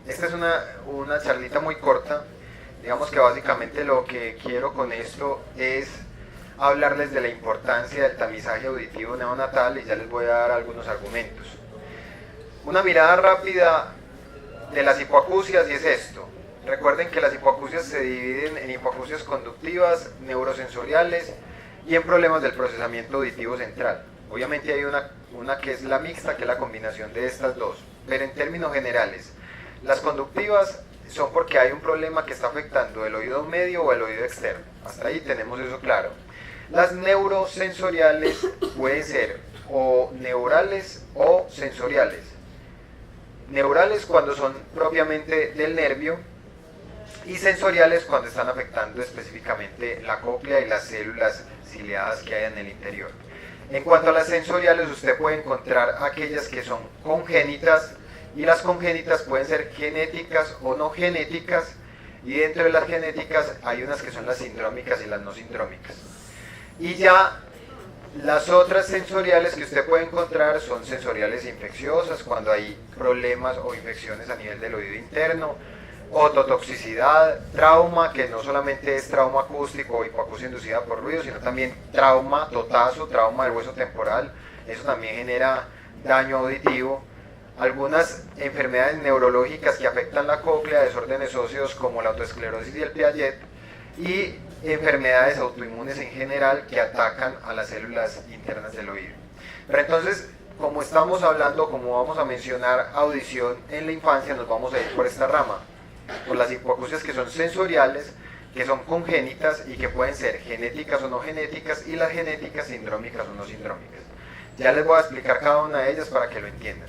Esta es una charlita muy corta. Digamos que básicamente lo que quiero con esto es hablarles de la importancia del tamizaje auditivo neonatal y ya les voy a dar algunos argumentos. Una mirada rápida de las hipoacusias y es esto. Recuerden que las hipoacusias se dividen en hipoacusias conductivas, neurosensoriales y en problemas del procesamiento auditivo central. Obviamente hay una que es la mixta, que es la combinación de estas dos, pero en términos generales, las conductivas son porque hay un problema que está afectando el oído medio o el oído externo. Hasta ahí tenemos eso claro. Las neurosensoriales pueden ser o neurales o sensoriales. Neurales cuando son propiamente del nervio y sensoriales cuando están afectando específicamente la cóclea y las células ciliadas que hay en el interior. En cuanto a las sensoriales, usted puede encontrar aquellas que son congénitas, y las congénitas pueden ser genéticas o no genéticas, y dentro de las genéticas hay unas que son las sindrómicas y las no sindrómicas. Y ya las otras sensoriales que usted puede encontrar son sensoriales infecciosas, cuando hay problemas o infecciones a nivel del oído interno, ototoxicidad, trauma, que no solamente es trauma acústico o hipoacusia inducida por ruido, sino también trauma totazo, trauma del hueso temporal, eso también genera daño auditivo. Algunas enfermedades neurológicas que afectan la cóclea, desórdenes óseos como la autoesclerosis y el Piaget, y enfermedades autoinmunes en general que atacan a las células internas del oído. Pero entonces, como estamos hablando, como vamos a mencionar audición en la infancia, nos vamos a ir por esta rama, por las hipoacusias que son sensoriales, que son congénitas y que pueden ser genéticas o no genéticas, y las genéticas sindrómicas o no sindrómicas. Ya les voy a explicar cada una de ellas para que lo entiendan.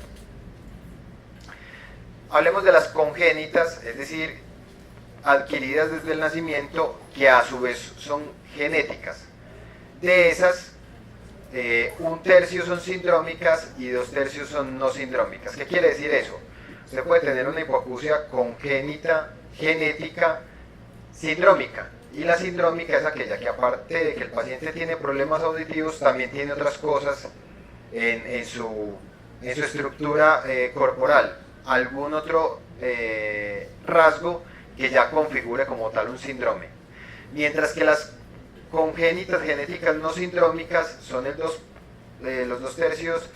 Hablemos de las congénitas, es decir, adquiridas desde el nacimiento, que a su vez son genéticas. De esas, un tercio son sindrómicas y 2/3 son no sindrómicas. ¿Qué quiere decir eso? Usted puede tener una hipoacusia congénita, genética, sindrómica. Y la sindrómica es aquella que, aparte de que el paciente tiene problemas auditivos, también tiene otras cosas en su estructura corporal. Algún otro rasgo que ya configure como tal un síndrome. Mientras que las congénitas genéticas no sindrómicas son los 2/3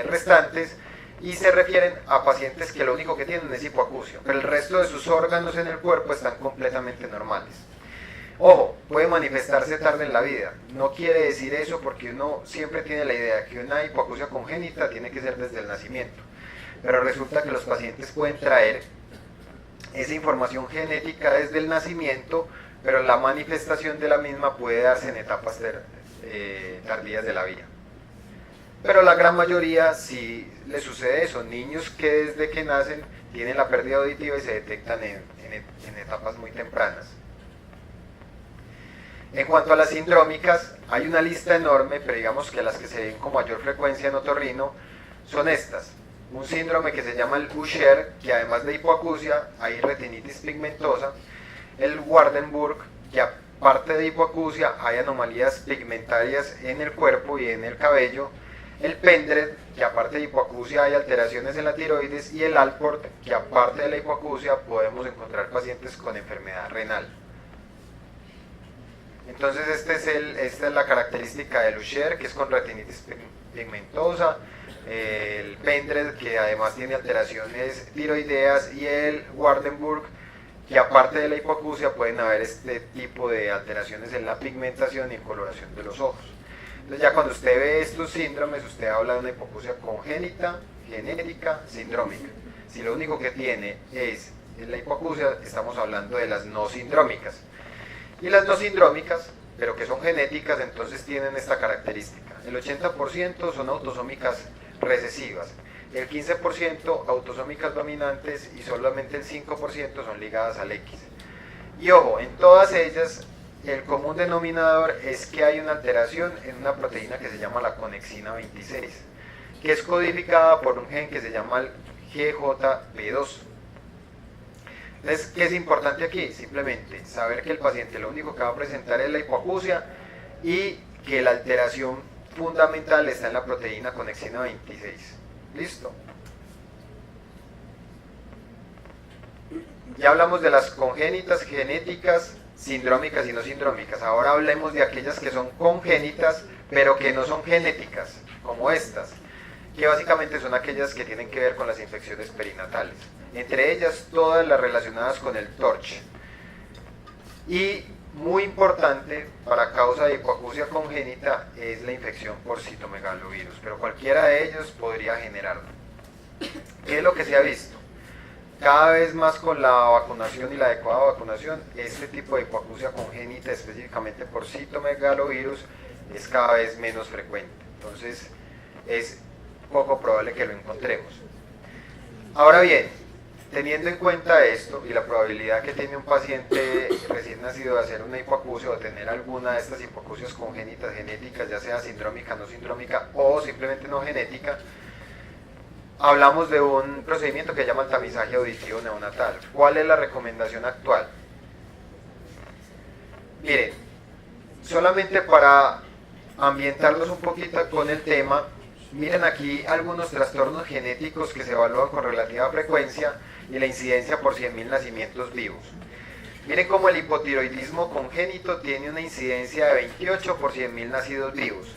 restantes, y se refieren a pacientes que lo único que tienen es hipoacusia, pero el resto de sus órganos en el cuerpo están completamente normales. Ojo, puede manifestarse tarde en la vida. No quiere decir eso, porque uno siempre tiene la idea que una hipoacusia congénita tiene que ser desde el nacimiento. Pero resulta que los pacientes pueden traer esa información genética desde el nacimiento, pero la manifestación de la misma puede darse en etapas tardías de la vida. Pero la gran mayoría sí le sucede eso, niños que desde que nacen tienen la pérdida auditiva y se detectan en etapas muy tempranas. En cuanto a las sindrómicas, hay una lista enorme, pero digamos que las que se ven con mayor frecuencia en otorrino son estas. Un síndrome que se llama el Usher, que además de hipoacusia hay retinitis pigmentosa, el Waardenburg, que aparte de hipoacusia, hay anomalías pigmentarias en el cuerpo y en el cabello, el Pendred, que aparte de hipoacusia hay alteraciones en la tiroides, y el Alport, que aparte de la hipoacusia podemos encontrar pacientes con enfermedad renal. Entonces esta es la característica del Usher, que es con retinitis pigmentosa, el Pendred, que además tiene alteraciones tiroideas, y el Waardenburg, que aparte de la hipoacusia pueden haber este tipo de alteraciones en la pigmentación y en coloración de los ojos. Entonces ya cuando usted ve estos síndromes, usted habla de una hipoacusia congénita, genética, sindrómica. Si lo único que tiene es la hipoacusia, estamos hablando de las no sindrómicas. Y las no sindrómicas, pero que son genéticas, entonces tienen esta característica. El 80% son autosómicas recesivas, el 15% autosómicas dominantes y solamente el 5% son ligadas al X. Y ojo, en todas ellas el común denominador es que hay una alteración en una proteína que se llama la conexina 26, que es codificada por un gen que se llama el GJB2. Entonces, ¿qué es importante aquí? Simplemente saber que el paciente lo único que va a presentar es la hipoacusia y que la alteración fundamental está en la proteína conexina 26. ¿Listo? Ya hablamos de las congénitas, genéticas, sindrómicas y no sindrómicas. Ahora hablemos de aquellas que son congénitas, pero que no son genéticas, como estas, que básicamente son aquellas que tienen que ver con las infecciones perinatales. Entre ellas, todas las relacionadas con el TORCH. Y muy importante para causa de hipoacusia congénita es la infección por citomegalovirus, pero cualquiera de ellos podría generarlo. ¿Qué es lo que se ha visto? Cada vez más con la vacunación y la adecuada vacunación, este tipo de hipoacusia congénita, específicamente por citomegalovirus, es cada vez menos frecuente. Entonces, es poco probable que lo encontremos. Ahora bien, teniendo en cuenta esto y la probabilidad que tiene un paciente recién nacido de hacer una hipoacusia o tener alguna de estas hipoacusias congénitas genéticas, ya sea sindrómica, no sindrómica o simplemente no genética, hablamos de un procedimiento que se llama el tamizaje auditivo neonatal. ¿Cuál es la recomendación actual? Miren, solamente para ambientarlos un poquito con el tema, miren aquí algunos trastornos genéticos que se evalúan con relativa frecuencia y la incidencia por 100.000 nacimientos vivos. Miren cómo el hipotiroidismo congénito tiene una incidencia de 28 por 100.000 nacidos vivos.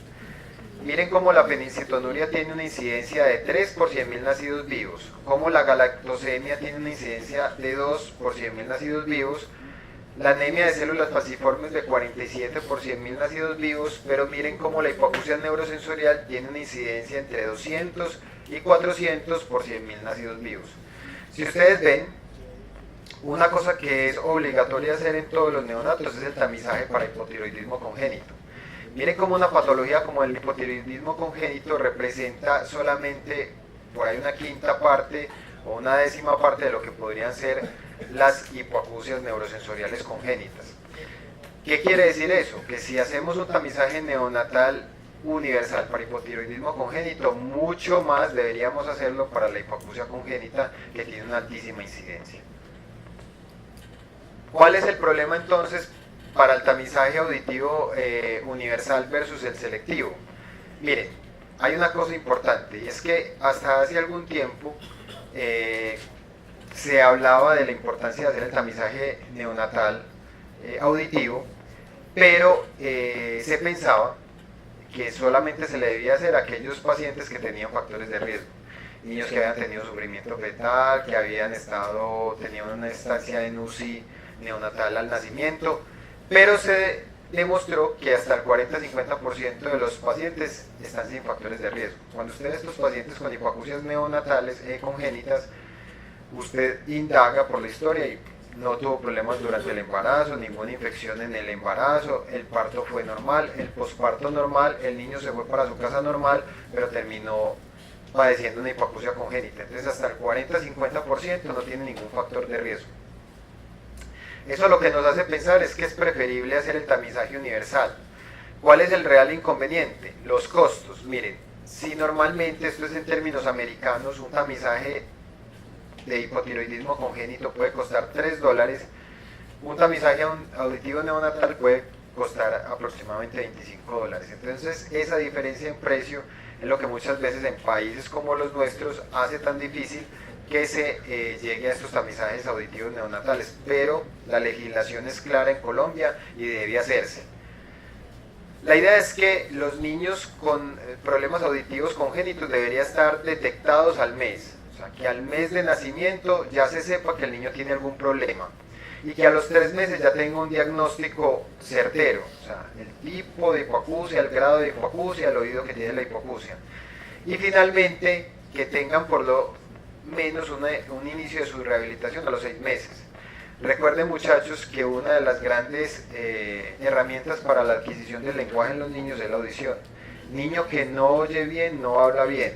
Miren cómo la fenilcetonuria tiene una incidencia de 3 por 100.000 nacidos vivos. Cómo la galactosemia tiene una incidencia de 2 por 100.000 nacidos vivos. La anemia de células falciformes de 47 por 100.000 nacidos vivos. Pero miren cómo la hipoacusia neurosensorial tiene una incidencia entre 200 y 400 por 100.000 nacidos vivos. Si ustedes ven, una cosa que es obligatoria hacer en todos los neonatos es el tamizaje para hipotiroidismo congénito. Miren cómo una patología como el hipotiroidismo congénito representa solamente por ahí una quinta parte o una décima parte de lo que podrían ser las hipoacusias neurosensoriales congénitas. ¿Qué quiere decir eso? Que si hacemos un tamizaje neonatal universal para hipotiroidismo congénito, mucho más deberíamos hacerlo para la hipoacusia congénita, que tiene una altísima incidencia. ¿Cuál es el problema entonces para el tamizaje auditivo universal versus el selectivo? Miren, hay una cosa importante, y es que hasta hace algún tiempo se hablaba de la importancia de hacer el tamizaje neonatal auditivo, pero se pensaba que solamente se le debía hacer a aquellos pacientes que tenían factores de riesgo, niños que habían tenido sufrimiento fetal, que tenían una estancia en UCI neonatal al nacimiento, pero se demostró que hasta el 40-50% de los pacientes están sin factores de riesgo. Cuando usted ve estos pacientes con hipoacusias neonatales congénitas, usted indaga por la historia y no tuvo problemas durante el embarazo, ninguna infección en el embarazo, el parto fue normal, el posparto normal, el niño se fue para su casa normal, pero terminó padeciendo una hipoacusia congénita. Entonces hasta el 40-50% no tiene ningún factor de riesgo. Eso lo que nos hace pensar es que es preferible hacer el tamizaje universal. ¿Cuál es el real inconveniente? Los costos. Miren, si normalmente, esto es en términos americanos, un tamizaje de hipotiroidismo congénito puede costar $3, un tamizaje auditivo neonatal puede costar aproximadamente $25. Entonces esa diferencia en precio es lo que muchas veces en países como los nuestros hace tan difícil que se llegue a estos tamizajes auditivos neonatales, pero la legislación es clara en Colombia y debe hacerse. La idea es que los niños con problemas auditivos congénitos deberían estar detectados al mes, o sea, que al mes de nacimiento ya se sepa que el niño tiene algún problema y que a los 3 meses ya tenga un diagnóstico certero, o sea, el tipo de hipoacusia, el grado de hipoacusia, el oído que tiene la hipoacusia. Y finalmente, que tengan por lo menos un inicio de su rehabilitación a los 6 meses. Recuerden, muchachos, que una de las grandes herramientas para la adquisición del lenguaje en los niños es la audición. Niño que no oye bien, no habla bien.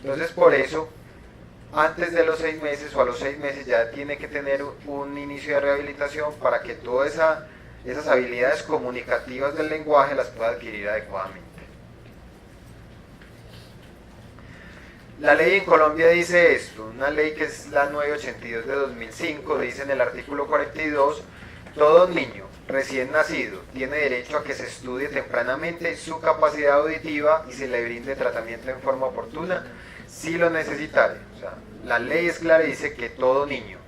Entonces, por eso, antes de los 6 meses o a los 6 meses ya tiene que tener un inicio de rehabilitación para que todas esas habilidades comunicativas del lenguaje las pueda adquirir adecuadamente. La ley en Colombia dice esto, una ley que es la 982 de 2005, dice en el artículo 42, todo niño recién nacido tiene derecho a que se estudie tempranamente su capacidad auditiva y se le brinde tratamiento en forma oportuna si lo necesitare. O sea, la ley es clara y dice que todo niño.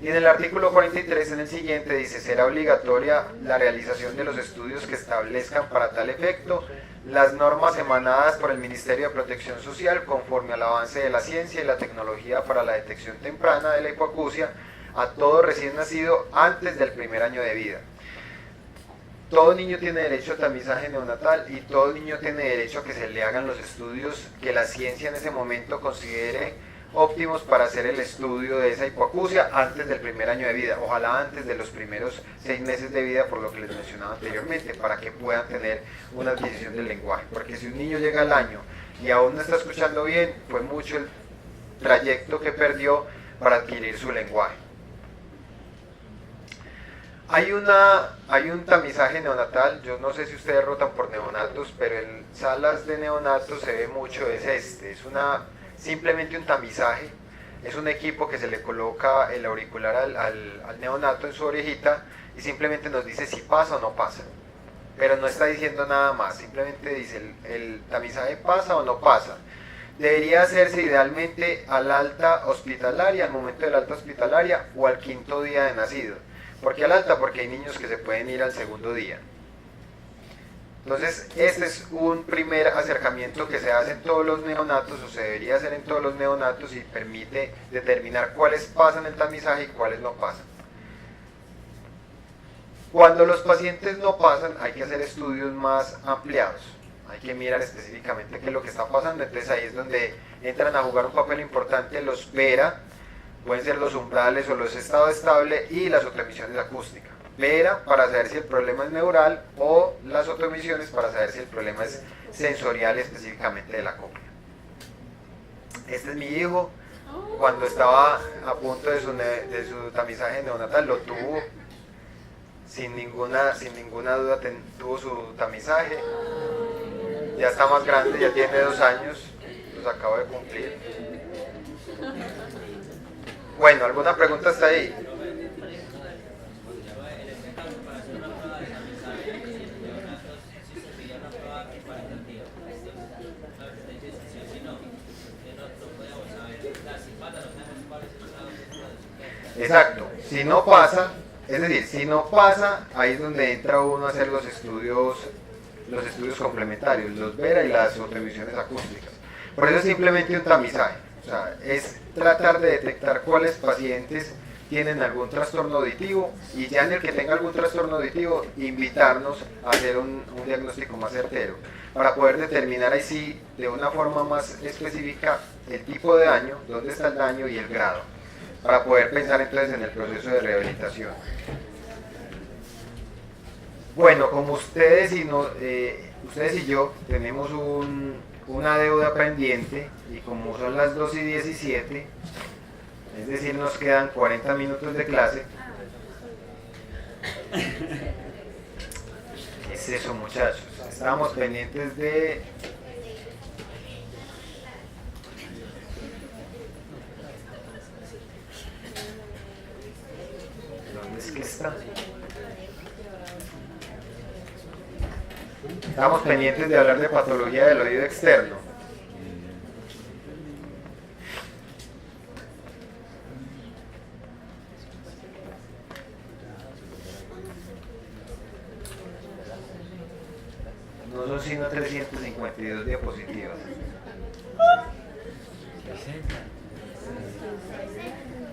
Y en el artículo 43, en el siguiente, dice, será obligatoria la realización de los estudios que establezcan para tal efecto las normas emanadas por el Ministerio de Protección Social conforme al avance de la ciencia y la tecnología para la detección temprana de la hipoacusia a todo recién nacido antes del primer año de vida. Todo niño tiene derecho a tamizaje neonatal y todo niño tiene derecho a que se le hagan los estudios que la ciencia en ese momento considere óptimos para hacer el estudio de esa hipoacusia antes del primer año de vida, ojalá antes de los primeros 6 meses de vida, por lo que les mencionaba anteriormente, para que puedan tener una adquisición del lenguaje, porque si un niño llega al año y aún no está escuchando bien, fue mucho el trayecto que perdió para adquirir su lenguaje. Hay un tamizaje neonatal, yo no sé si ustedes rotan por neonatos, pero en salas de neonatos se ve mucho, es simplemente un tamizaje, es un equipo que se le coloca el auricular al neonato en su orejita y simplemente nos dice si pasa o no pasa, pero no está diciendo nada más, simplemente dice el tamizaje pasa o no pasa. Debería hacerse idealmente al alta hospitalaria, al momento de la alta hospitalaria o al 5.º día de nacido. ¿Por qué al alta? Porque hay niños que se pueden ir al 2.º día. Entonces, este es un primer acercamiento que se hace en todos los neonatos, o se debería hacer en todos los neonatos, y permite determinar cuáles pasan el tamizaje y cuáles no pasan. Cuando los pacientes no pasan, hay que hacer estudios más ampliados. Hay que mirar específicamente qué es lo que está pasando. Entonces ahí es donde entran a jugar un papel importante los VERA, pueden ser los umbrales o los estado estable, y las otoemisiones acústicas. VERA para saber si el problema es neural, o las otoemisiones para saber si el problema es sensorial, específicamente de la cóclea. Este es mi hijo, cuando estaba a punto de su tamizaje neonatal, lo tuvo sin ninguna duda, tuvo su tamizaje. Ya está más grande, ya tiene 2 años, los acabo de cumplir. Bueno, ¿alguna pregunta hasta ahí? Exacto, si no pasa, es decir, si no pasa, ahí es donde entra uno a hacer los estudios complementarios, los VERA y las otoemisiones acústicas. Por eso es simplemente un tamizaje, o sea, es tratar de detectar cuáles pacientes tienen algún trastorno auditivo, y ya en el que tenga algún trastorno auditivo, invitarnos a hacer un diagnóstico más certero, para poder determinar ahí sí, de una forma más específica, el tipo de daño, dónde está el daño y el grado, para poder pensar entonces en el proceso de rehabilitación. Bueno, como ustedes y yo tenemos una deuda pendiente, y como son las 2:17, es decir, nos quedan 40 minutos de clase. ¿Qué es eso, muchachos? Estamos pendientes de... ¿Dónde es que está? Estamos pendientes de hablar de patología del oído externo. No son sino 352 diapositivas.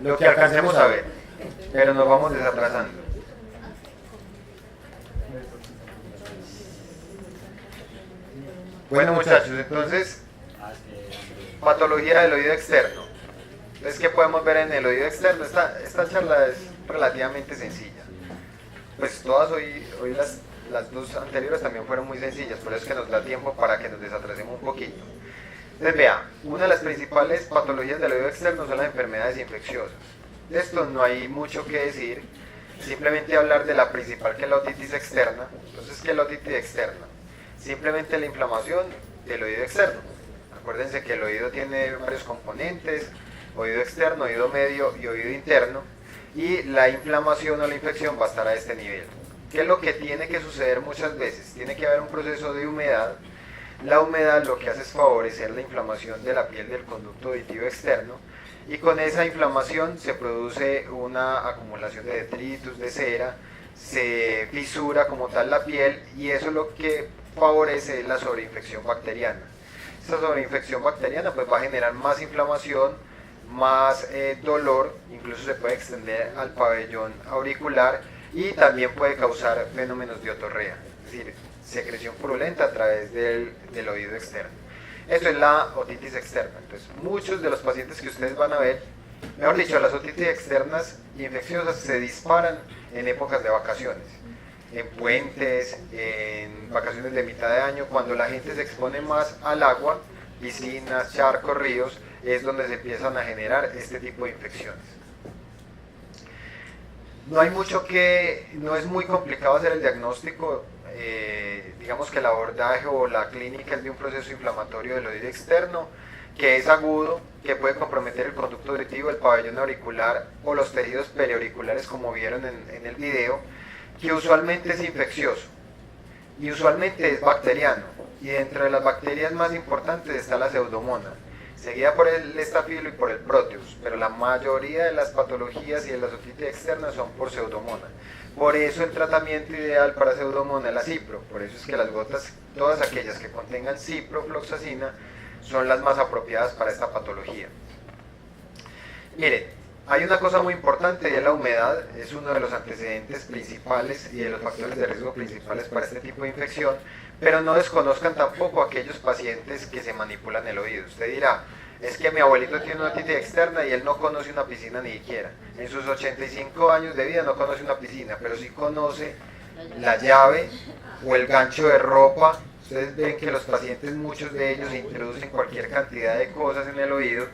Lo que alcancemos a ver, pero nos vamos desatrasando. Bueno muchachos, entonces, patología del oído externo. Entonces, ¿qué podemos ver en el oído externo? Esta charla es relativamente sencilla. Pues todas hoy las dos anteriores también fueron muy sencillas, por eso es que nos da tiempo para que nos desatrasemos un poquito. Entonces vea, una de las principales patologías del oído externo son las enfermedades infecciosas. De esto no hay mucho que decir, simplemente hablar de la principal, que es la otitis externa. Entonces, ¿qué es la otitis externa? Simplemente la inflamación del oído externo. Acuérdense que el oído tiene varios componentes: oído externo, oído medio y oído interno, y la inflamación o la infección va a estar a este nivel. ¿Qué es lo que tiene que suceder muchas veces? Tiene que haber un proceso de humedad. La humedad lo que hace es favorecer la inflamación de la piel del conducto auditivo externo, y con esa inflamación se produce una acumulación de detritus, de cera, se fisura como tal la piel, y eso es lo que favorece la sobreinfección bacteriana. Esta sobreinfección bacteriana pues va a generar más inflamación, más dolor, incluso se puede extender al pabellón auricular, y también puede causar fenómenos de otorrea, es decir, secreción purulenta a través del oído externo. Eso es la otitis externa. Entonces, muchos de los pacientes que ustedes van a ver, mejor dicho, las otitis externas infecciosas se disparan en épocas de vacaciones, en puentes, en vacaciones de mitad de año, cuando la gente se expone más al agua, piscinas, charcos, ríos, es donde se empiezan a generar este tipo de infecciones. No es muy complicado hacer el diagnóstico. Digamos que el abordaje o la clínica es de un proceso inflamatorio del oído externo, que es agudo, que puede comprometer el conducto auditivo, el pabellón auricular o los tejidos periauriculares, como vieron en el video, que usualmente es infeccioso y usualmente es bacteriano, y dentro de las bacterias más importantes está la Pseudomonas, seguida por el estafilo y por el Proteus, pero la mayoría de las patologías y de las otitis externas son por Pseudomonas. Por eso el tratamiento ideal para Pseudomonas es la cipro. Por eso es que las gotas, todas aquellas que contengan ciprofloxacina, son las más apropiadas para esta patología. Miren, hay una cosa muy importante, y es la humedad. Es uno de los antecedentes principales y de los factores de riesgo principales para este tipo de infección, pero no desconozcan tampoco aquellos pacientes que se manipulan el oído. Usted dirá, es que mi abuelito tiene una otitis externa y él no conoce una piscina ni siquiera. En sus 85 años de vida no conoce una piscina, pero sí conoce la llave o el gancho de ropa. Ustedes ven que los pacientes, muchos de ellos, introducen cualquier cantidad de cosas en el oído,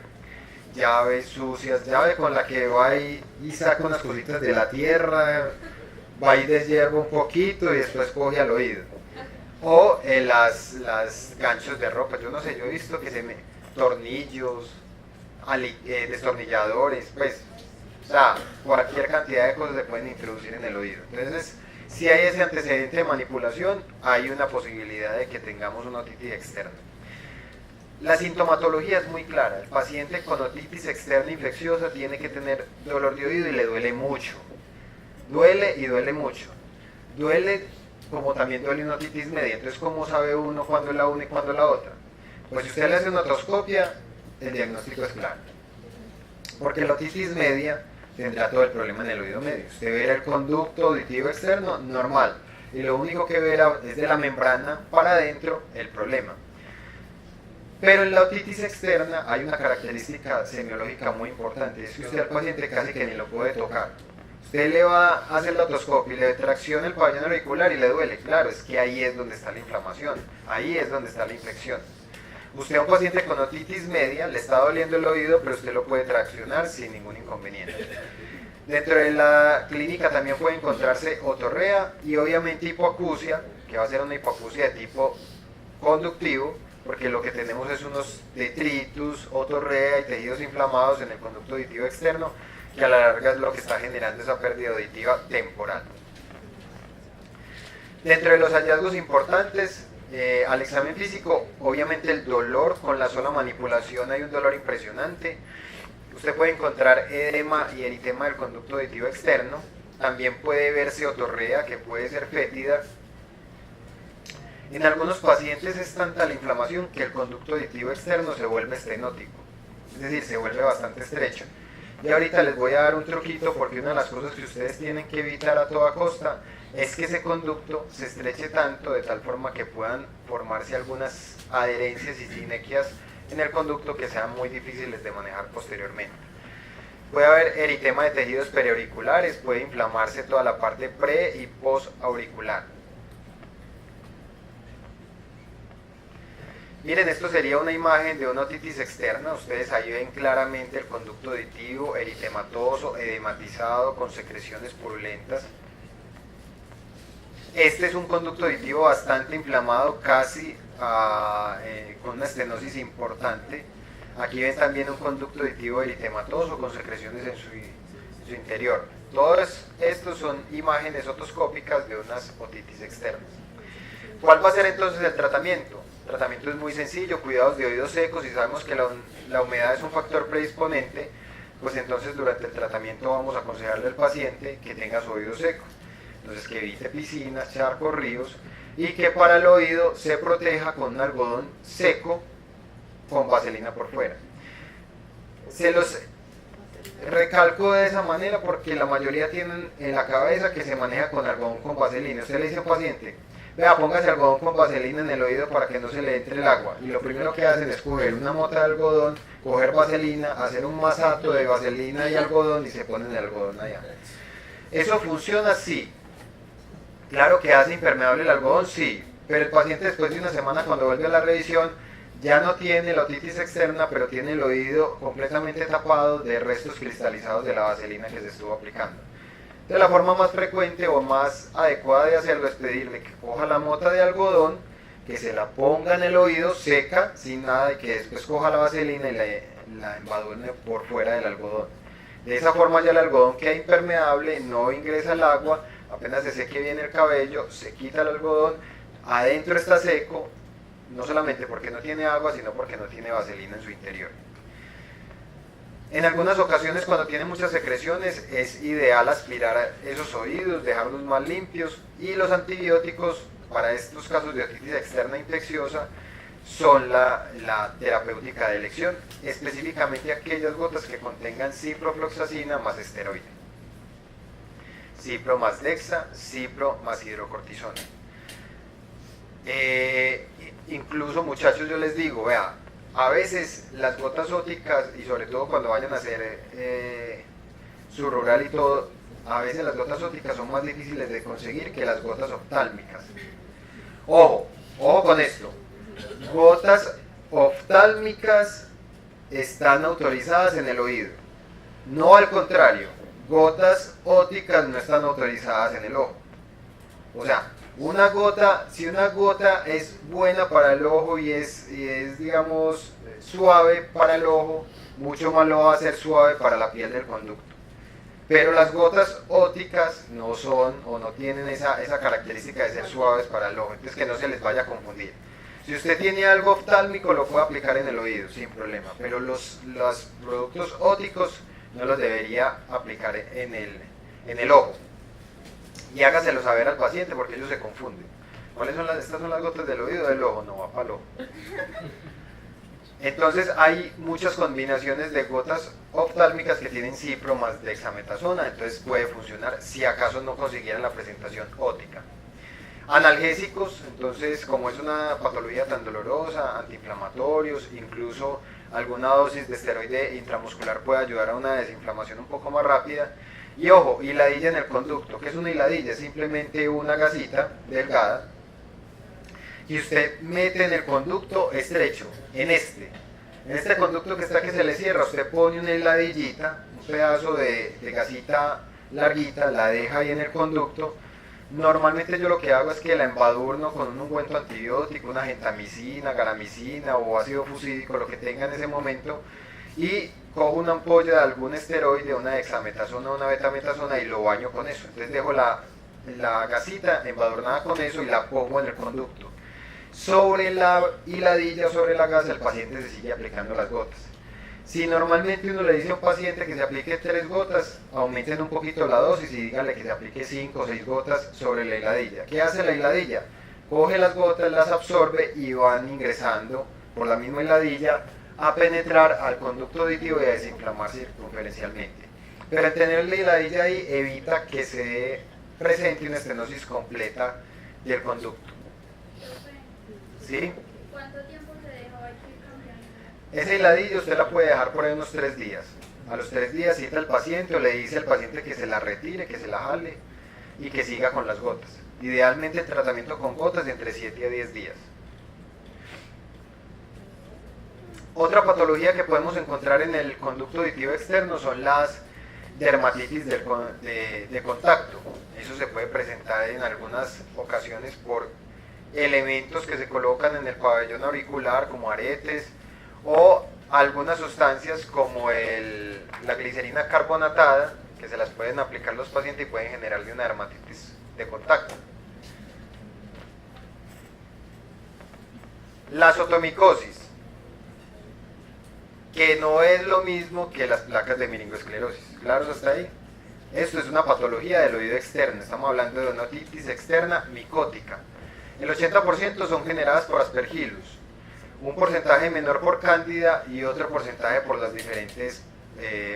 llaves sucias, llave con la que va y saca unas cositas de la tierra, va y deshierva un poquito y después coge al oído. O las ganchos de ropa. Yo no sé, yo he visto que tornillos, destornilladores, pues, o sea, cualquier cantidad de cosas se pueden introducir en el oído. Entonces, si hay ese antecedente de manipulación, hay una posibilidad de que tengamos una otitis externa. La sintomatología es muy clara. El paciente con otitis externa infecciosa tiene que tener dolor de oído y le duele mucho. Duele y duele mucho. Duele como también duele una otitis media. Entonces, ¿cómo sabe uno cuándo es la una y cuándo es la otra? Pues si usted le hace una otoscopia, el diagnóstico es claro. Porque la otitis media tendrá todo el problema en el oído medio. Usted verá el conducto auditivo externo normal, y lo único que verá es de la membrana para adentro el problema. Pero en la otitis externa hay una característica semiológica muy importante, es que usted al paciente casi que ni lo puede tocar. Usted le va a hacer la otoscopia y le tracciona el pabellón auricular y le duele. Claro, es que ahí es donde está la inflamación, ahí es donde está la infección. Usted a un paciente con otitis media le está doliendo el oído, pero usted lo puede traccionar sin ningún inconveniente. Dentro de la clínica también puede encontrarse otorrea y obviamente hipoacusia, que va a ser una hipoacusia de tipo conductivo, porque lo que tenemos es unos detritus, otorrea y tejidos inflamados en el conducto auditivo externo, que a la larga es lo que está generando esa pérdida auditiva temporal. Dentro de los hallazgos importantes, al examen físico, obviamente el dolor con la sola manipulación, hay un dolor impresionante. Usted puede encontrar edema y eritema del conducto auditivo externo. También puede verse otorrea, que puede ser fétida. En algunos pacientes es tanta la inflamación que el conducto auditivo externo se vuelve estenótico, es decir, se vuelve bastante estrecho. Y ahorita les voy a dar un truquito, porque una de las cosas que ustedes tienen que evitar a toda costa es que ese conducto se estreche tanto de tal forma que puedan formarse algunas adherencias y sinequias en el conducto que sean muy difíciles de manejar posteriormente. Puede haber eritema de tejidos periauriculares, puede inflamarse toda la parte pre y post-auricular. Miren, esto sería una imagen de una otitis externa. Ustedes ahí ven claramente el conducto auditivo eritematoso, edematizado, con secreciones purulentas. Este es un conducto auditivo bastante inflamado, casi con una estenosis importante. Aquí ven también un conducto auditivo eritematoso con secreciones en su interior. Todos estos son imágenes otoscópicas de unas otitis externas. ¿Cuál va a ser entonces el tratamiento? El tratamiento es muy sencillo, cuidados de oídos secos. Si sabemos que la humedad es un factor predisponente, pues entonces durante el tratamiento vamos a aconsejarle al paciente que tenga su oído seco. Entonces que evite piscinas, charcos, ríos, y que para el oído se proteja con un algodón seco con vaselina por fuera. Se los recalco de esa manera porque la mayoría tienen en la cabeza que se maneja con algodón con vaselina. Usted le dice al paciente, vea, póngase algodón con vaselina en el oído para que no se le entre el agua, y lo primero que hacen es coger una mota de algodón, coger vaselina, hacer un masato de vaselina y algodón y se ponen el algodón allá. ¿Eso funciona? Sí. Claro que hace impermeable el algodón, sí, pero el paciente después de una semana, cuando vuelve a la revisión, ya no tiene la otitis externa, pero tiene el oído completamente tapado de restos cristalizados de la vaselina que se estuvo aplicando. Entonces la forma más frecuente o más adecuada de hacerlo es pedirle que coja la mota de algodón, que se la ponga en el oído seca, sin nada, y que después coja la vaselina y la embadurne por fuera del algodón. De esa forma ya el algodón queda impermeable, no ingresa el agua, apenas se seque bien el cabello, se quita el algodón, adentro está seco, no solamente porque no tiene agua, sino porque no tiene vaselina en su interior. En algunas ocasiones, cuando tiene muchas secreciones, es ideal aspirar esos oídos, dejarlos más limpios, y los antibióticos para estos casos de otitis externa infecciosa son la terapéutica de elección, específicamente aquellas gotas que contengan ciprofloxacina más esteroide. Cipro más dexa, cipro más hidrocortisona. Incluso, muchachos, yo les digo, vea, a veces las gotas óticas, y sobre todo cuando vayan a hacer su rural y todo, a veces las gotas óticas son más difíciles de conseguir que las gotas oftálmicas. Ojo con esto. Gotas oftálmicas están autorizadas en el oído, no al contrario. Gotas óticas no están autorizadas en el ojo. O sea, si una gota es buena para el ojo y es digamos suave para el ojo, mucho más lo va a hacer suave para la piel del conducto. Pero las gotas óticas no son o no tienen esa característica de ser suaves para el ojo, entonces que no se les vaya a confundir. Si usted tiene algo oftálmico, lo puede aplicar en el oído sin problema, pero los productos óticos no los debería aplicar en el ojo. Y hágaselo saber al paciente porque ellos se confunden. ¿Cuáles son estas son las gotas del oído? Del ojo, no va para el ojo. Entonces hay muchas combinaciones de gotas oftálmicas que tienen cipro más dexametasona, entonces puede funcionar si acaso no consiguieran la presentación ótica. Analgésicos, entonces como es una patología tan dolorosa, antiinflamatorios, incluso alguna dosis de esteroide intramuscular puede ayudar a una desinflamación un poco más rápida. Y ojo, hiladilla en el conducto. ¿Qué es una hiladilla? Es simplemente una gasita delgada y usted mete en el conducto estrecho, en este conducto que está que se le cierra, usted pone una hiladillita, un pedazo de gasita larguita, la deja ahí en el conducto. Normalmente yo lo que hago es que la embadurno con un ungüento antibiótico, una gentamicina, galamicina o ácido fusídico, lo que tenga en ese momento, y cojo una ampolla de algún esteroide, una dexametasona o una betametasona, y lo baño con eso. Entonces dejo la gasita embadurnada con eso y la pongo en el conducto. sobre la hiladilla o sobre la gasa, el paciente se sigue aplicando las gotas. Si normalmente uno le dice a un paciente que se aplique 3 gotas, aumenten un poquito la dosis y díganle que se aplique 5 o 6 gotas sobre la hiladilla. ¿Qué hace la hiladilla? Coge las gotas, las absorbe y van ingresando por la misma hiladilla a penetrar al conducto auditivo y a desinflamar circunferencialmente. Pero el tener la hiladilla ahí evita que se presente una estenosis completa del conducto. ¿Sí?
¿Cuánto tiempo se dejó? Hay que cambiar.
Esa hiladilla usted la puede dejar por ahí unos 3 días. A los 3 días cita al paciente o le dice al paciente que se la retire, que se la jale y que siga con las gotas. Idealmente el tratamiento con gotas de entre 7 a 10 días. Otra patología que podemos encontrar en el conducto auditivo externo son las dermatitis de contacto. Eso se puede presentar en algunas ocasiones por elementos que se colocan en el pabellón auricular como aretes o algunas sustancias como la glicerina carbonatada que se las pueden aplicar los pacientes y pueden generarle una dermatitis de contacto. La sotomicosis, que no es lo mismo que las placas de meningoesclerosis. ¿Claros hasta ahí? Esto es una patología del oído externo, estamos hablando de una otitis externa micótica. El 80% son generadas por Aspergillus, un porcentaje menor por Cándida y otro porcentaje por los diferentes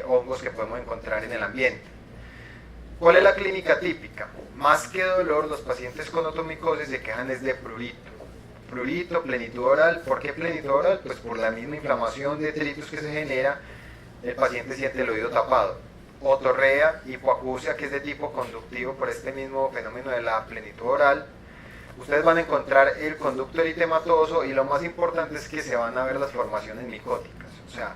hongos que podemos encontrar en el ambiente. ¿Cuál es la clínica típica? Más que dolor, los pacientes con otomicosis se quejan es de prurito. Prurito, plenitud oral. ¿Por qué plenitud oral? Pues por la misma inflamación de detritus que se genera, el paciente siente el oído tapado. Otorrea, hipoacusia, que es de tipo conductivo por este mismo fenómeno de la plenitud oral. Ustedes van a encontrar el conducto eritematoso y lo más importante es que se van a ver las formaciones micóticas. O sea,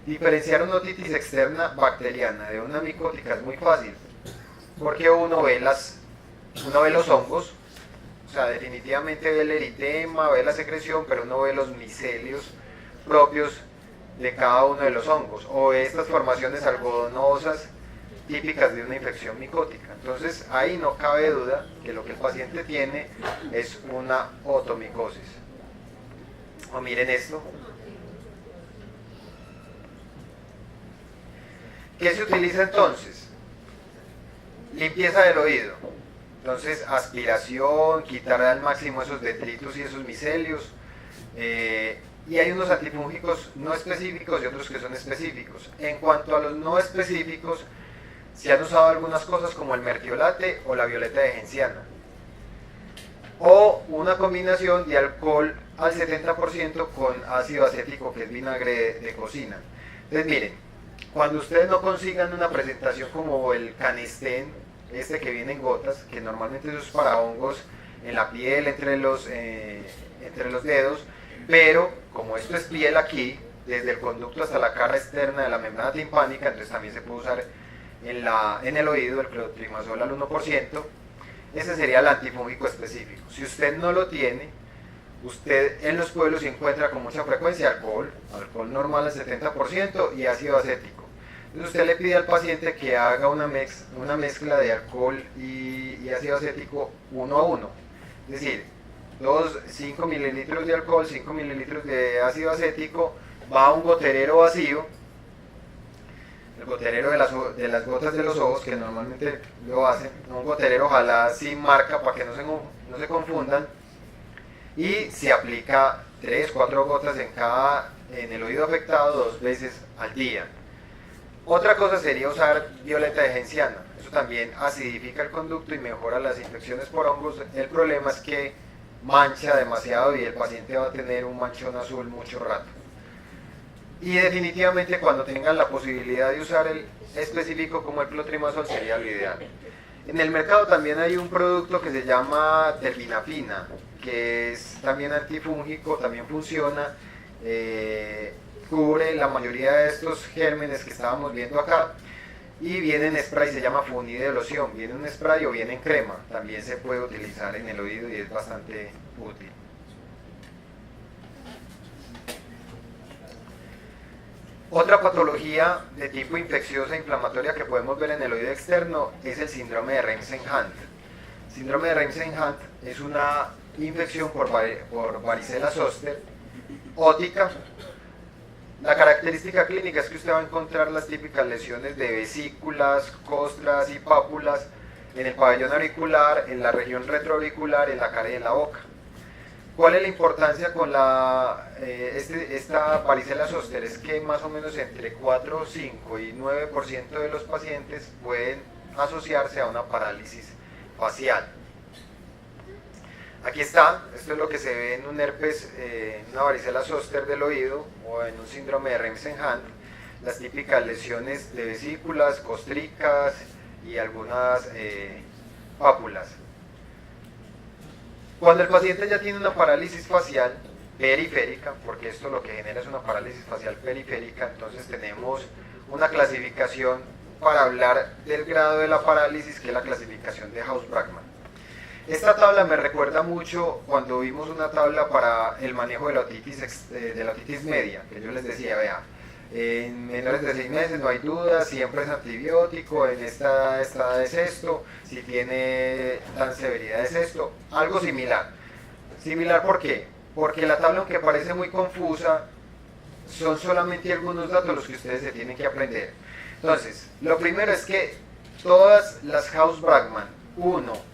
diferenciar una otitis externa bacteriana de una micótica es muy fácil, porque uno ve los hongos, o sea, definitivamente ve el eritema, ve la secreción, pero uno ve los micelios propios de cada uno de los hongos, o estas formaciones algodonosas típicas de una infección micótica. Entonces ahí no cabe duda que lo que el paciente tiene es una otomicosis. O miren esto. ¿Qué se utiliza entonces? Limpieza del oído. Entonces aspiración, quitar al máximo esos detritus y esos micelios. Y hay unos antifúngicos no específicos y otros que son específicos. En cuanto a los no específicos, se han usado algunas cosas como el mertiolate o la violeta de genciana, o una combinación de alcohol al 70% con ácido acético, que es vinagre de cocina. Entonces miren, cuando ustedes no consigan una presentación como el Canestén, este que viene en gotas, que normalmente eso es para hongos en la piel, entre los dedos, pero como esto es piel aquí, desde el conducto hasta la cara externa de la membrana timpánica, entonces también se puede usar en el oído el clotrimazol al 1%, ese sería el antifúngico específico. Si usted no lo tiene, usted en los pueblos se encuentra con mucha frecuencia alcohol normal al 70% y ácido acético. Entonces usted le pide al paciente que haga una mezcla de alcohol y ácido acético 1 a 1, es decir, 5 mililitros de alcohol, 5 mililitros de ácido acético, va a un goterero vacío, el goterero de las gotas de los ojos, que normalmente lo hacen, un goterero ojalá sin marca para que no se confundan, y se aplica 3-4 gotas en el oído afectado 2 veces al día. Otra cosa sería usar violeta de genciana, eso también acidifica el conducto y mejora las infecciones por hongos. El problema es que mancha demasiado y el paciente va a tener un manchón azul mucho rato. Y definitivamente cuando tengan la posibilidad de usar el específico como el clotrimazol sería lo ideal. En el mercado también hay un producto que se llama terbinafina, que es también antifúngico, también funciona, cubre la mayoría de estos gérmenes que estábamos viendo acá, y viene en spray, se llama Funi de loción, viene en spray o viene en crema, también se puede utilizar en el oído y es bastante útil. Otra patología de tipo infecciosa e inflamatoria que podemos ver en el oído externo es el síndrome de Remsen-Hunt. Síndrome de Remsen-Hunt es una infección por varicela zoster ótica. La característica clínica es que usted va a encontrar las típicas lesiones de vesículas, costras y pápulas en el pabellón auricular, en la región retroauricular, en la cara y en la boca. ¿Cuál es la importancia con esta varicela zoster? Es que más o menos entre 4, 5 y 9% de los pacientes pueden asociarse a una parálisis facial. Aquí está, esto es lo que se ve en un herpes, una varicela zoster del oído o en un síndrome de Remsen-Hand, las típicas lesiones de vesículas, costricas y algunas pápulas. Cuando el paciente ya tiene una parálisis facial periférica, porque esto lo que genera es una parálisis facial periférica, entonces tenemos una clasificación para hablar del grado de la parálisis, que es la clasificación de House-Brackmann. Esta tabla me recuerda mucho cuando vimos una tabla para el manejo de la otitis media, que yo les decía, vea, en menores de 6 meses no hay duda, siempre es antibiótico, en esta es esto, si tiene tan severidad es esto, algo similar. ¿Similar por qué? Porque la tabla, aunque parece muy confusa, son solamente algunos datos los que ustedes se tienen que aprender. Entonces, lo primero es que todas las House-Brackmann 1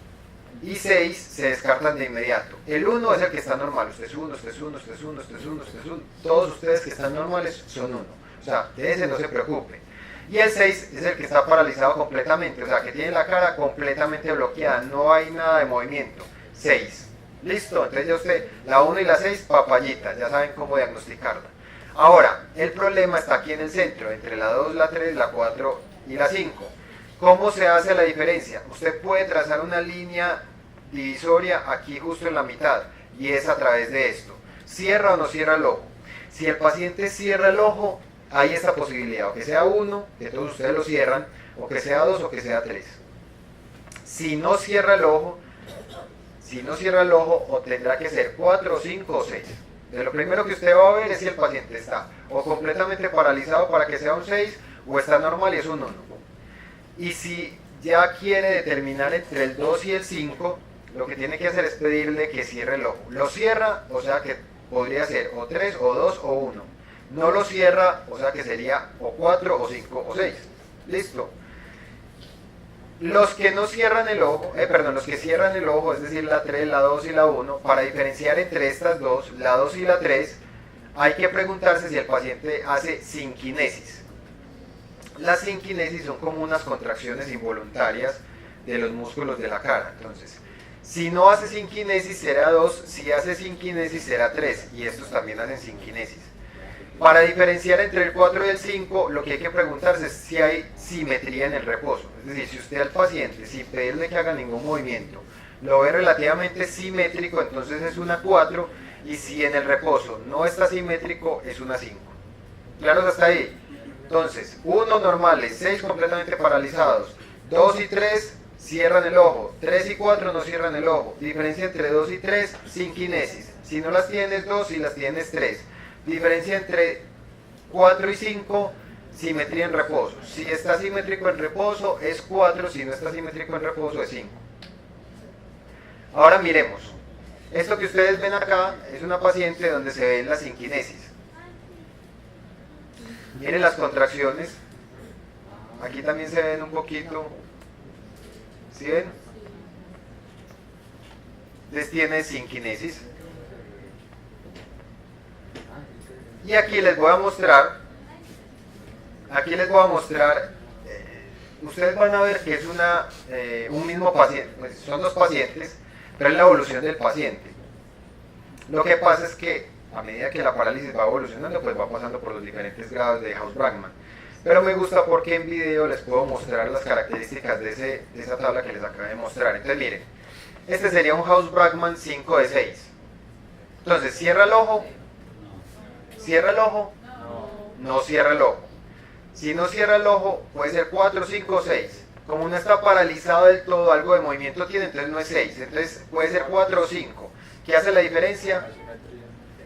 y 6 se descartan de inmediato. El 1 es el que está normal, usted es 1, usted es 1, usted es 1, usted es 1, usted es 1. Todos ustedes que están normales son 1. O sea, de ese no se preocupe. Y el 6 es el que está paralizado completamente, o sea, que tiene la cara completamente bloqueada, no hay nada de movimiento. 6. Listo, entonces ya usted, la 1 y la 6, papayita, ya saben cómo diagnosticarla. Ahora, el problema está aquí en el centro, entre la 2, la 3, la 4 y la 5. ¿Cómo se hace la diferencia? Usted puede trazar una línea divisoria aquí justo en la mitad, y es a través de esto. ¿Cierra o no cierra el ojo? Si el paciente cierra el ojo, hay esta posibilidad, o que sea 1, que todos ustedes lo cierran, o que sea 2, o que sea 3. Si no cierra el ojo, o tendrá que ser 4, 5 o 6. Entonces, lo primero que usted va a ver es si el paciente está o completamente paralizado para que sea un 6, o está normal y es un 1. Y si ya quiere determinar entre el 2 y el 5, lo que tiene que hacer es pedirle que cierre el ojo. Lo cierra, o sea que podría ser o 3, o 2, o 1. No lo cierra, o sea que sería o 4, o 5, o 6. Listo. Los que no cierran el ojo, los que cierran el ojo, es decir, la 3, la 2 y la 1, para diferenciar entre estas dos, la 2 y la 3, hay que preguntarse si el paciente hace sinquinesis. Las sinquinesis son como unas contracciones involuntarias de los músculos de la cara. Entonces, si no hace sinquinesis será 2, si hace sinquinesis será 3, y estos también hacen sinquinesis. Para diferenciar entre el 4 y el 5, lo que hay que preguntarse es si hay simetría en el reposo. Es decir, si usted al paciente, sin pedirle que haga ningún movimiento, lo ve relativamente simétrico, entonces es una 4, y si en el reposo no está simétrico, es una 5. ¿Claros hasta ahí? Entonces, 1 normales, 6 completamente paralizados, 2 y 3 cierran el ojo, 3 y 4 no cierran el ojo. Diferencia entre 2 y 3, sinquinesis. Si no las tienes 2, si las tienes 3. Diferencia entre 4 y 5, simetría en reposo. Si está simétrico en reposo es 4, si no está simétrico en reposo es 5. Ahora miremos. Esto que ustedes ven acá es una paciente donde se ve la sinquinesis. Miren las contracciones. Aquí también se ven un poquito. ¿Sí ven? Entonces tiene sinquinesis. Y aquí les voy a mostrar. Ustedes van a ver que es un mismo paciente. Pues son dos pacientes, pero es la evolución del paciente. Lo que pasa es que a medida que la parálisis va evolucionando, pues va pasando por los diferentes grados de House-Brackmann. Pero me gusta porque en video les puedo mostrar las características de esa tabla que les acabé de mostrar. Entonces miren, este sería un House-Brackmann 5 de 6. Entonces cierra el ojo, no cierra el ojo. Si no cierra el ojo, puede ser 4, 5 o 6. Como no está paralizado del todo, algo de movimiento tiene, entonces no es 6. Entonces puede ser 4 o 5. ¿Qué hace la diferencia?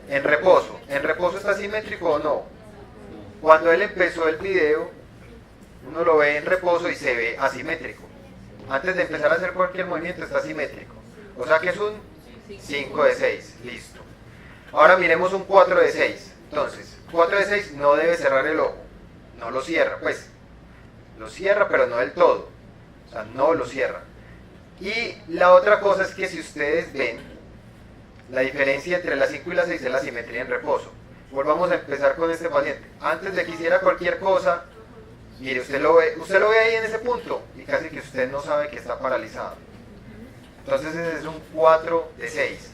En reposo. ¿En reposo está simétrico o no? Cuando él empezó el video, uno lo ve en reposo y se ve asimétrico. Antes de empezar a hacer cualquier movimiento está simétrico. O sea que es un 5 de 6, listo. Ahora miremos un 4 de 6. Entonces, 4 de 6 no debe cerrar el ojo, no lo cierra, pues lo cierra pero no del todo, o sea, no lo cierra. Y la otra cosa es que si ustedes ven, la diferencia entre la 5 y la 6 es la simetría en reposo. Volvamos a empezar con este paciente. Antes de que hiciera cualquier cosa, mire, usted lo ve ahí en ese punto y casi que usted no sabe que está paralizado. Entonces ese es un 4 de 6.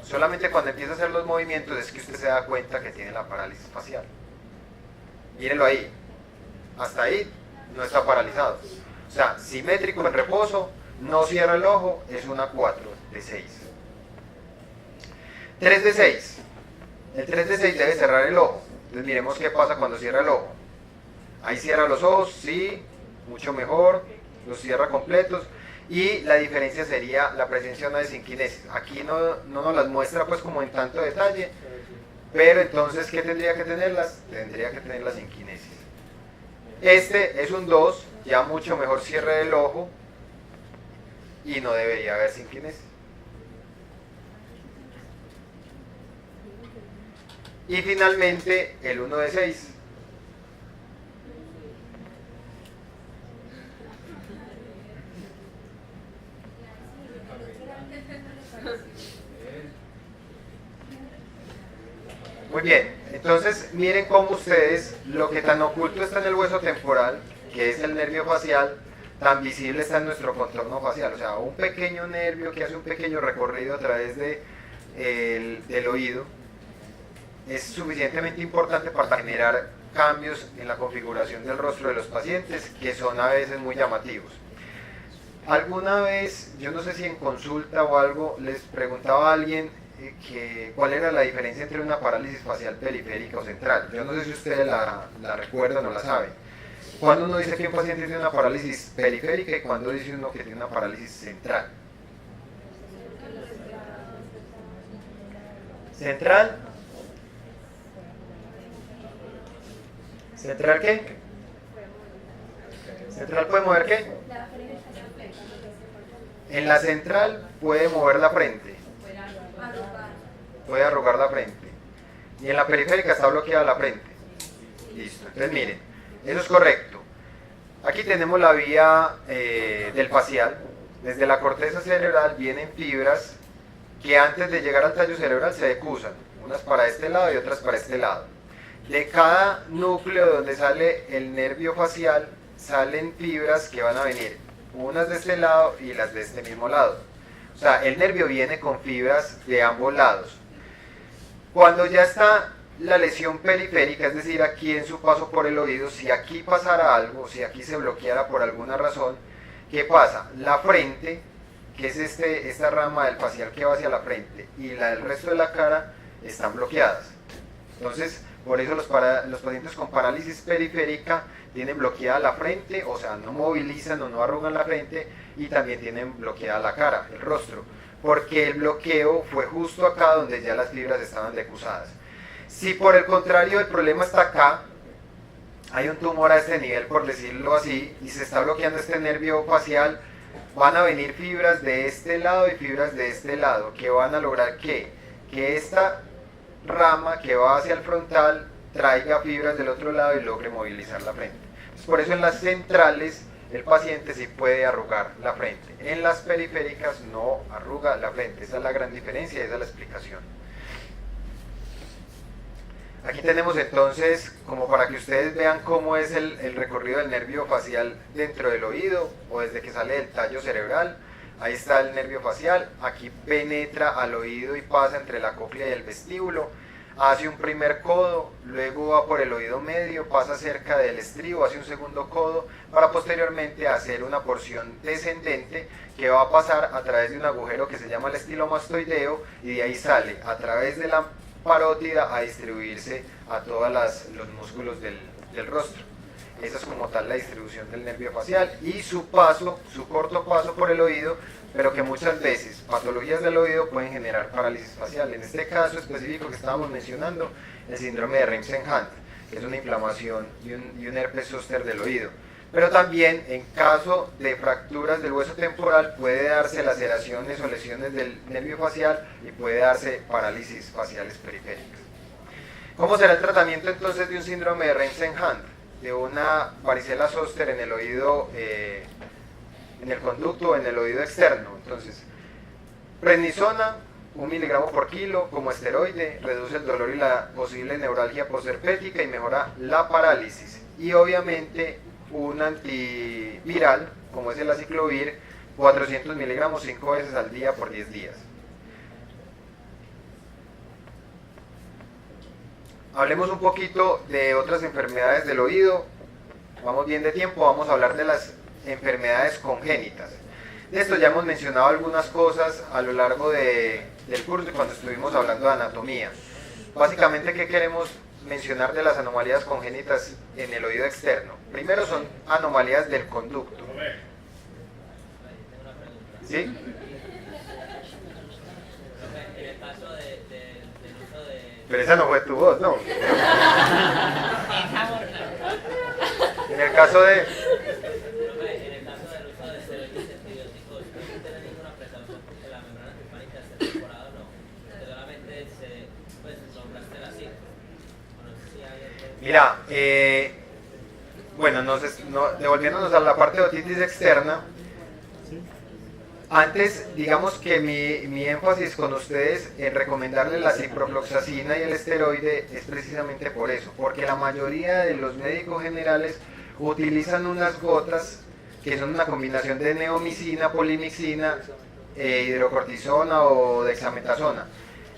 Solamente cuando empieza a hacer los movimientos es que usted se da cuenta que tiene la parálisis facial. Mírenlo ahí. Hasta ahí no está paralizado. O sea, simétrico en reposo, no cierra el ojo, es una 4 de 6. 3 de 6. El 3 de 6 debe cerrar el ojo. Entonces miremos qué pasa cuando cierra el ojo. Ahí cierra los ojos, sí, mucho mejor, los cierra completos. Y la diferencia sería la presencia de una desinquinesis. Aquí no nos las muestra pues como en tanto detalle, pero entonces ¿qué tendría que tenerlas? Tendría que tener la sinquinesis. Este es un 2, ya mucho mejor cierre del ojo y no debería haber sinquinesis. Y finalmente el 1 de 6. Muy bien, entonces miren cómo ustedes, lo que tan oculto está en el hueso temporal, que es el nervio facial, tan visible está en nuestro contorno facial. O sea, un pequeño nervio que hace un pequeño recorrido a través del oído es suficientemente importante para generar cambios en la configuración del rostro de los pacientes que son a veces muy llamativos. Alguna vez, yo no sé si en consulta o algo, les preguntaba a alguien cuál era la diferencia entre una parálisis facial periférica o central. Yo no sé si ustedes la recuerdan o la saben. ¿Cuándo uno dice que un paciente tiene una parálisis periférica y cuándo dice uno que tiene una parálisis central? ¿Central? ¿Central qué? ¿Central puede mover qué? En la central puede mover la frente. Puede arrugar la frente. Y en la periférica está bloqueada la frente. Listo. Entonces miren, eso es correcto. Aquí tenemos la vía del facial. Desde la corteza cerebral vienen fibras que antes de llegar al tallo cerebral se decusan. Unas para este lado y otras para este lado. De cada núcleo donde sale el nervio facial salen fibras que van a venir. Unas de este lado y las de este mismo lado. O sea, el nervio viene con fibras de ambos lados. Cuando ya está la lesión periférica, es decir, aquí en su paso por el oído, si aquí pasara algo, si aquí se bloqueara por alguna razón, ¿qué pasa? La frente, que es esta rama del facial que va hacia la frente, y la del resto de la cara están bloqueadas. Entonces, por eso los pacientes con parálisis periférica tienen bloqueada la frente, o sea, no movilizan o no arrugan la frente, y también tienen bloqueada la cara, el rostro, porque el bloqueo fue justo acá donde ya las fibras estaban decusadas. Si por el contrario el problema está acá, hay un tumor a este nivel, por decirlo así, y se está bloqueando este nervio facial, van a venir fibras de este lado y fibras de este lado, que van a lograr que esta rama que va hacia el frontal traiga fibras del otro lado y logre movilizar la frente. Entonces, por eso en las centrales el paciente sí puede arrugar la frente. En las periféricas no arruga la frente. Esa es la gran diferencia, esa es la explicación. Aquí tenemos entonces, como para que ustedes vean cómo es el recorrido del nervio facial dentro del oído o desde que sale del tallo cerebral. Ahí está el nervio facial, aquí penetra al oído y pasa entre la cóclea y el vestíbulo, hace un primer codo, luego va por el oído medio, pasa cerca del estribo, hace un segundo codo, para posteriormente hacer una porción descendente que va a pasar a través de un agujero que se llama el estilomastoideo y de ahí sale a través de la parótida a distribuirse a todos los músculos del rostro. Esa es como tal la distribución del nervio facial y su corto paso por el oído, pero que muchas veces patologías del oído pueden generar parálisis facial. En este caso específico que estábamos mencionando, el síndrome de Remsen-Hunt, que es una inflamación y un herpes zóster del oído. Pero también en caso de fracturas del hueso temporal puede darse laceraciones o lesiones del nervio facial y puede darse parálisis faciales periféricas. ¿Cómo será el tratamiento entonces de un síndrome de Rensen-Hand? De una varicela zoster en el oído, en el conducto o en el oído externo. Entonces, prednisona, 1 miligramo por kilo como esteroide, reduce el dolor y la posible neuralgia posherpética y mejora la parálisis. Y obviamente un antiviral, como es el aciclovir, 400 miligramos 5 veces al día por 10 días. Hablemos un poquito de otras enfermedades del oído. Vamos bien de tiempo, vamos a hablar de las enfermedades congénitas. De esto ya hemos mencionado algunas cosas a lo largo del curso cuando estuvimos hablando de anatomía. Básicamente, ¿qué queremos mencionar de las anomalías congénitas en el oído externo? Primero son anomalías del conducto. ¿Sí?
En el caso del uso de...
Pero esa no fue tu voz, ¿no? En el caso de...
En el caso del uso de esteroides antibióticos, no tiene ninguna precaución porque la membrana timpánica esté perforada o no. Solamente nombraste la cifra. No sé si hay otro...
Mira, bueno, devolviéndonos a la parte de otitis externa, antes, digamos que mi énfasis con ustedes en recomendarles la ciprofloxacina y el esteroide es precisamente por eso, porque la mayoría de los médicos generales utilizan unas gotas que son una combinación de neomicina, polimixina, hidrocortisona o dexametasona.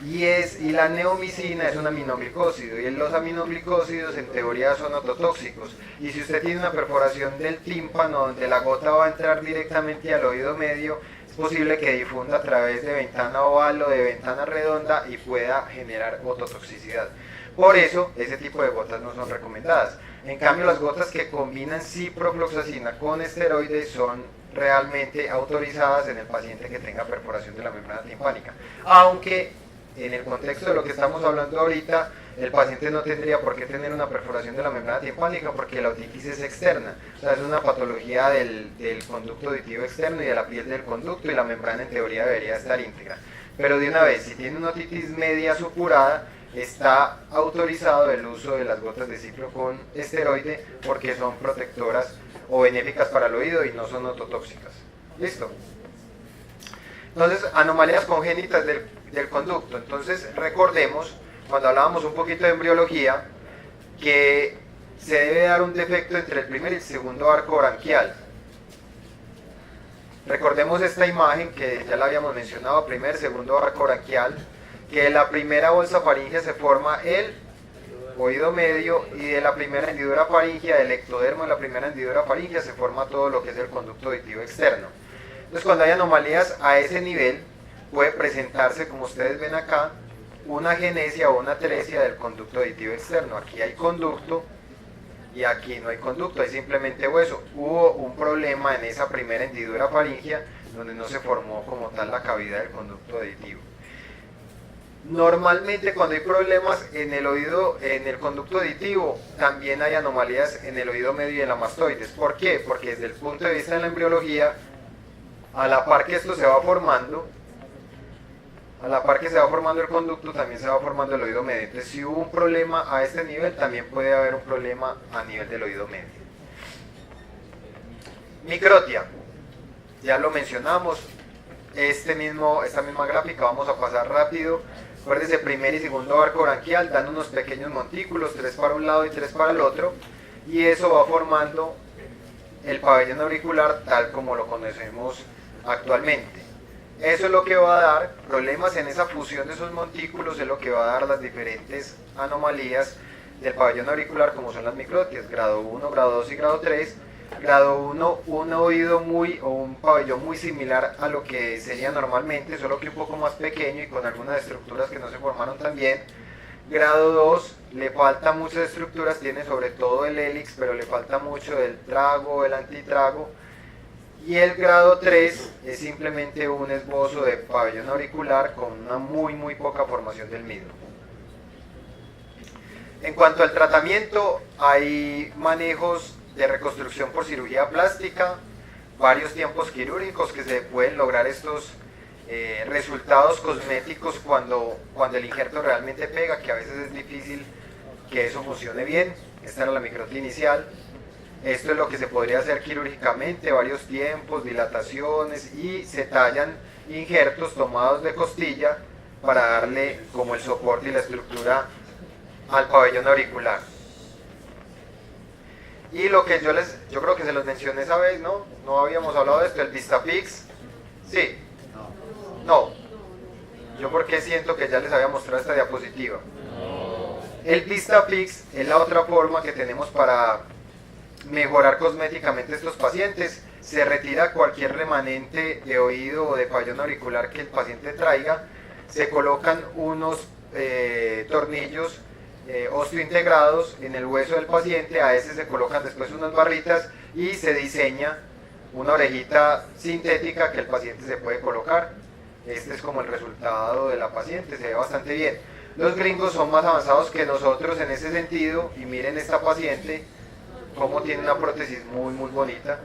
Y la neomicina es un aminoglicósido, y los aminoglicósidos en teoría son ototóxicos. Y si usted tiene una perforación del tímpano donde la gota va a entrar directamente al oído medio, es posible que difunda a través de ventana oval o de ventana redonda y pueda generar ototoxicidad. Por eso, ese tipo de gotas no son recomendadas. En cambio, las gotas que combinan ciprofloxacina con esteroides son realmente autorizadas en el paciente que tenga perforación de la membrana timpánica. Aunque en el contexto de lo que estamos hablando ahorita, el paciente no tendría por qué tener una perforación de la membrana timpánica porque la otitis es externa, o sea, es una patología del conducto auditivo externo y de la piel del conducto, y la membrana en teoría debería estar íntegra. Pero de una vez, si tiene una otitis media supurada, está autorizado el uso de las gotas de cipro con esteroide porque son protectoras o benéficas para el oído y no son ototóxicas. ¿Listo? Entonces, anomalías congénitas del conducto. Entonces, recordemos, cuando hablábamos un poquito de embriología, que se debe dar un defecto entre el primer y el segundo arco branquial. Recordemos esta imagen que ya la habíamos mencionado, primer, segundo arco branquial, que de la primera bolsa faríngea se forma el oído medio, y de la primera hendidura faríngea, del ectodermo de la primera hendidura faríngea, se forma todo lo que es el conducto auditivo externo. Entonces, cuando hay anomalías a ese nivel, puede presentarse, como ustedes ven acá, una agenesia o una atresia del conducto auditivo externo. Aquí hay conducto y aquí no hay conducto, hay simplemente hueso. Hubo un problema en esa primera hendidura faríngea donde no se formó como tal la cavidad del conducto auditivo. Normalmente, cuando hay problemas en el oído, en el conducto auditivo, también hay anomalías en el oído medio y en la mastoides. ¿Por qué? Porque desde el punto de vista de la embriología, a la par que esto se va formando, a la par que se va formando el conducto, también se va formando el oído medio. Entonces, si hubo un problema a este nivel, también puede haber un problema a nivel del oído medio. Microtia, ya lo mencionamos. Esta misma gráfica vamos a pasar rápido. Acuérdense, primer y segundo arco branquial dan unos pequeños montículos, 3 para un lado y 3 para el otro, y eso va formando el pabellón auricular tal como lo conocemos actualmente. Eso es lo que va a dar problemas en esa fusión de esos montículos, es lo que va a dar las diferentes anomalías del pabellón auricular, como son las microtias, grado 1, grado 2 y grado 3. Grado 1, un oído o un pabellón muy similar a lo que sería normalmente, solo que un poco más pequeño y con algunas estructuras que no se formaron tan bien. Grado 2, le falta muchas estructuras, tiene sobre todo el hélix, pero le falta mucho del trago, el antitrago. Y el grado 3 es simplemente un esbozo de pabellón auricular con una muy poca formación del mismo. En cuanto al tratamiento, hay manejos de reconstrucción por cirugía plástica, varios tiempos quirúrgicos que se pueden lograr estos resultados cosméticos cuando el injerto realmente pega, que a veces es difícil que eso funcione bien. Esta era la microti inicial. Esto es lo que se podría hacer quirúrgicamente, varios tiempos, dilataciones, y se tallan injertos tomados de costilla para darle como el soporte y la estructura al pabellón auricular. Y lo que yo creo que se los mencioné esa vez, ¿no? No habíamos hablado de esto, el Vistafix. Sí. No. Yo porque siento que ya les había mostrado esta diapositiva. El Vistafix es la otra forma que tenemos para mejorar cosméticamente estos pacientes. Se retira cualquier remanente de oído o de pabellón auricular que el paciente traiga, se colocan unos tornillos osteointegrados en el hueso del paciente, a ese se colocan después unas barritas y se diseña una orejita sintética que el paciente se puede colocar. Este es como el resultado de la paciente, se ve bastante bien. Los gringos son más avanzados que nosotros en ese sentido, y miren esta paciente como tiene una prótesis muy bonita.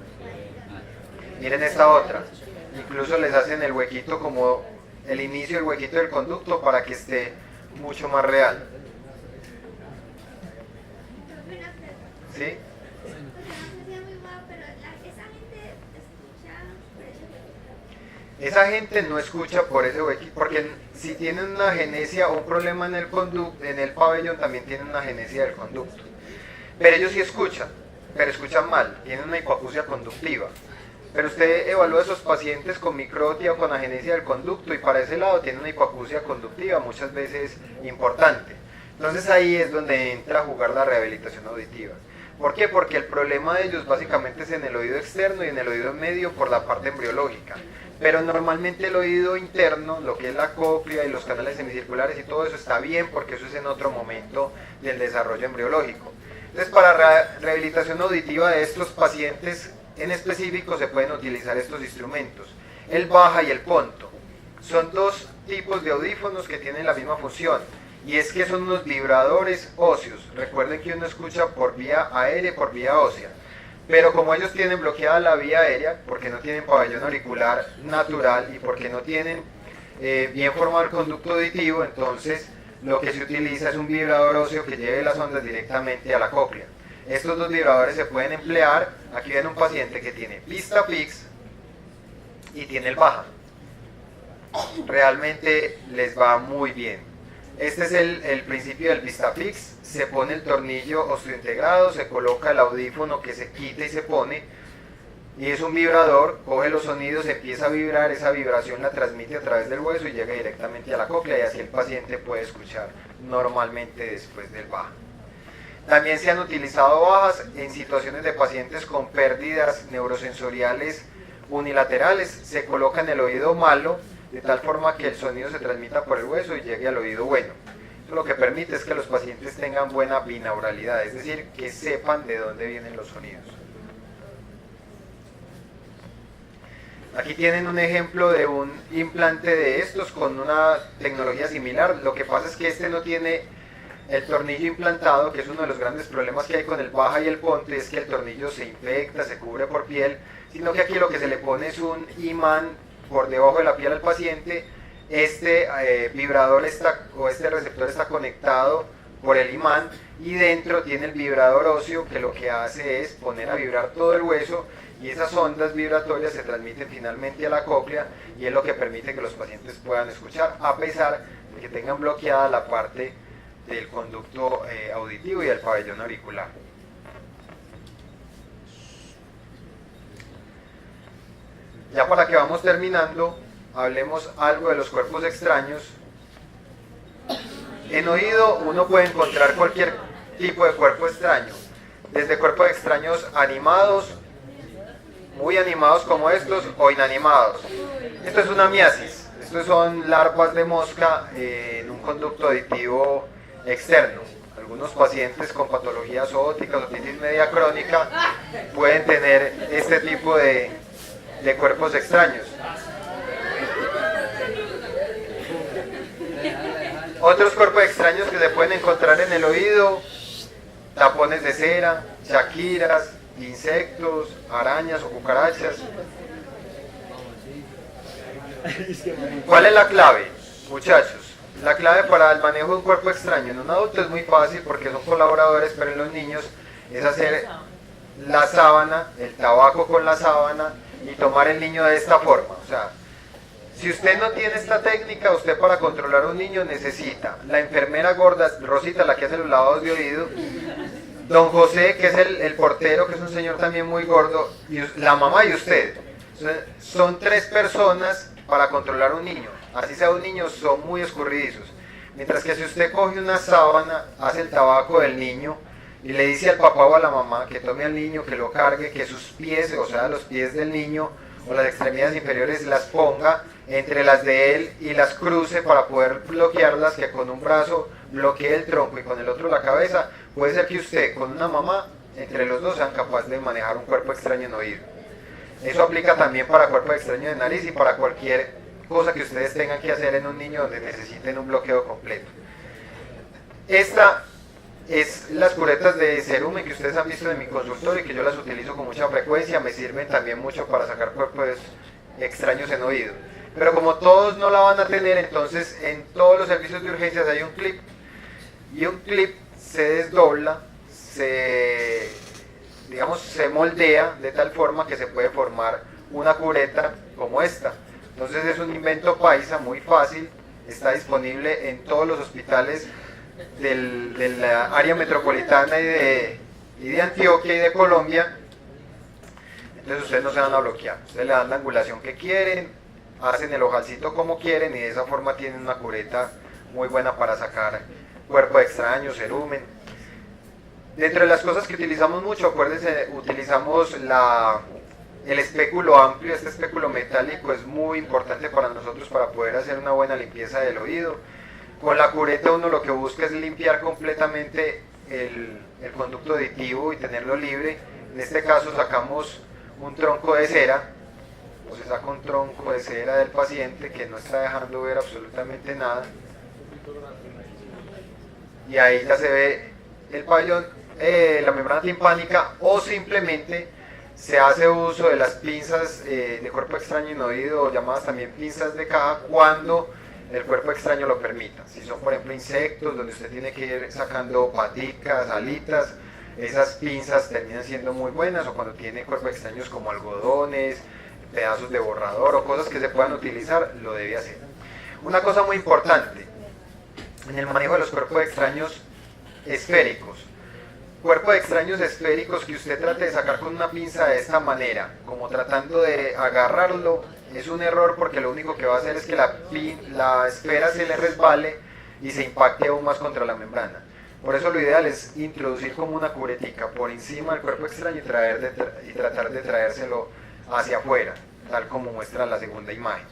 Miren esta otra, incluso les hacen el huequito como el inicio del huequito del conducto para que esté mucho más real. ¿Sí? Esa gente no escucha por ese huequito, porque si tienen una agenesia o un problema en el conducto, en el pabellón, también tienen una agenesia del conducto. Pero ellos sí escuchan, pero escuchan mal, tienen una hipoacusia conductiva. Pero usted evalúa a esos pacientes con microtia o con agenesia del conducto y para ese lado tiene una hipoacusia conductiva muchas veces importante. Entonces ahí es donde entra a jugar la rehabilitación auditiva. ¿Por qué? Porque el problema de ellos básicamente es en el oído externo y en el oído medio por la parte embriológica. Pero normalmente el oído interno, lo que es la cóclea y los canales semicirculares y todo eso está bien, porque eso es en otro momento del desarrollo embriológico. Entonces, para rehabilitación auditiva de estos pacientes en específico se pueden utilizar estos instrumentos. El Baja y el Ponto. Son dos tipos de audífonos que tienen la misma función, y es que son unos vibradores óseos. Recuerden que uno escucha por vía aérea y por vía ósea. Pero como ellos tienen bloqueada la vía aérea, porque no tienen pabellón auricular natural y porque no tienen bien formado el conducto auditivo, entonces lo que se utiliza es un vibrador óseo que lleve las ondas directamente a la cóclea. Estos dos vibradores se pueden emplear. Aquí ven un paciente que tiene Vistafix y tiene el Baja. Realmente les va muy bien. Este es el principio del Vistafix. Se pone el tornillo osteointegrado, se coloca el audífono que se quita y se pone, y es un vibrador, coge los sonidos, empieza a vibrar, esa vibración la transmite a través del hueso y llega directamente a la cóclea, y así el paciente puede escuchar normalmente después del Baja. También se han utilizado bajas en situaciones de pacientes con pérdidas neurosensoriales unilaterales. Se coloca en el oído malo de tal forma que el sonido se transmita por el hueso y llegue al oído bueno. Eso lo que permite es que los pacientes tengan buena binauralidad, es decir, que sepan de dónde vienen los sonidos. Aquí tienen un ejemplo de un implante de estos con una tecnología similar. Lo que pasa es que este no tiene el tornillo implantado, que es uno de los grandes problemas que hay con el Baja y el Ponte, es que el tornillo se infecta, se cubre por piel, sino que aquí lo que se le pone es un imán por debajo de la piel al paciente. Este vibrador o este receptor está conectado por el imán, y dentro tiene el vibrador óseo, que lo que hace es poner a vibrar todo el hueso, y esas ondas vibratorias se transmiten finalmente a la cóclea, y es lo que permite que los pacientes puedan escuchar, a pesar de que tengan bloqueada la parte del conducto auditivo y del pabellón auricular. Ya para que vamos terminando, hablemos algo de los cuerpos extraños. En oído uno puede encontrar cualquier tipo de cuerpo extraño, desde cuerpos extraños animados, muy animados como estos, o inanimados. Esto es una miasis, estos son larvas de mosca en un conducto auditivo externo. Algunos pacientes con patologías zoóticas o otitis media crónica pueden tener este tipo de cuerpos extraños. Otros cuerpos extraños que se pueden encontrar en el oído: tapones de cera, shakiras, insectos, arañas o cucarachas. ¿Cuál es la clave, muchachos? La clave para el manejo de un cuerpo extraño en un adulto es muy fácil porque son colaboradores, pero en los niños es hacer la sábana, el tabaco con la sábana y tomar el niño de esta forma. O sea, si usted no tiene esta técnica, usted para controlar a un niño necesita la enfermera gorda, Rosita, la que hace los lavados de oído, don José, que es el portero, que es un señor también muy gordo, y la mamá y usted. Son 3 personas para controlar a un niño. Así sea un niño, son muy escurridizos. Mientras que si usted coge una sábana, hace el tabaco del niño y le dice al papá o a la mamá que tome al niño, que lo cargue, que sus pies, o sea, los pies del niño o las extremidades inferiores las ponga entre las de él y las cruce para poder bloquearlas, que con un brazo bloquee el tronco y con el otro la cabeza, puede ser que usted con una mamá, entre los dos, sean capaces de manejar un cuerpo extraño en oído. Eso aplica también para cuerpo extraño de nariz y para cualquier cosa que ustedes tengan que hacer en un niño donde necesiten un bloqueo completo. Esta es las curetas de cerumen que ustedes han visto en mi consultorio y que yo las utilizo con mucha frecuencia. Me sirven también mucho para sacar cuerpos extraños en oído. Pero como todos no la van a tener, entonces en todos los servicios de urgencias hay un clip y un clip se desdobla, se moldea de tal forma que se puede formar una cureta como esta. Entonces es un invento paisa muy fácil, está disponible en todos los hospitales de la área metropolitana y de Antioquia y de Colombia. Entonces ustedes no se van a bloquear, ustedes le dan la angulación que quieren, hacen el ojalcito como quieren y de esa forma tienen una cureta muy buena para sacar cuerpo extraño, cerumen. Dentro de las cosas que utilizamos mucho, acuérdense, utilizamos el espéculo amplio. Este espéculo metálico es muy importante para nosotros para poder hacer una buena limpieza del oído. Con la cureta uno lo que busca es limpiar completamente el conducto auditivo y tenerlo libre. En este caso sacamos un tronco de cera, o se saca un tronco de cera del paciente que no está dejando ver absolutamente nada. Y ahí ya se ve el pabellón, la membrana timpánica, o simplemente se hace uso de las pinzas de cuerpo extraño en oído, llamadas también pinzas de caja, cuando el cuerpo extraño lo permita. Si son por ejemplo insectos, donde usted tiene que ir sacando paticas, alitas, esas pinzas terminan siendo muy buenas, o cuando tiene cuerpos extraños como algodones, pedazos de borrador o cosas que se puedan utilizar, lo debe hacer. Una cosa muy importante en el manejo de los cuerpos extraños esféricos. Cuerpos extraños esféricos que usted trate de sacar con una pinza de esta manera, como tratando de agarrarlo, es un error porque lo único que va a hacer es que la esfera se le resbale y se impacte aún más contra la membrana. Por eso lo ideal es introducir como una curetica por encima del cuerpo extraño y tratar de traérselo hacia afuera, tal como muestra la segunda imagen.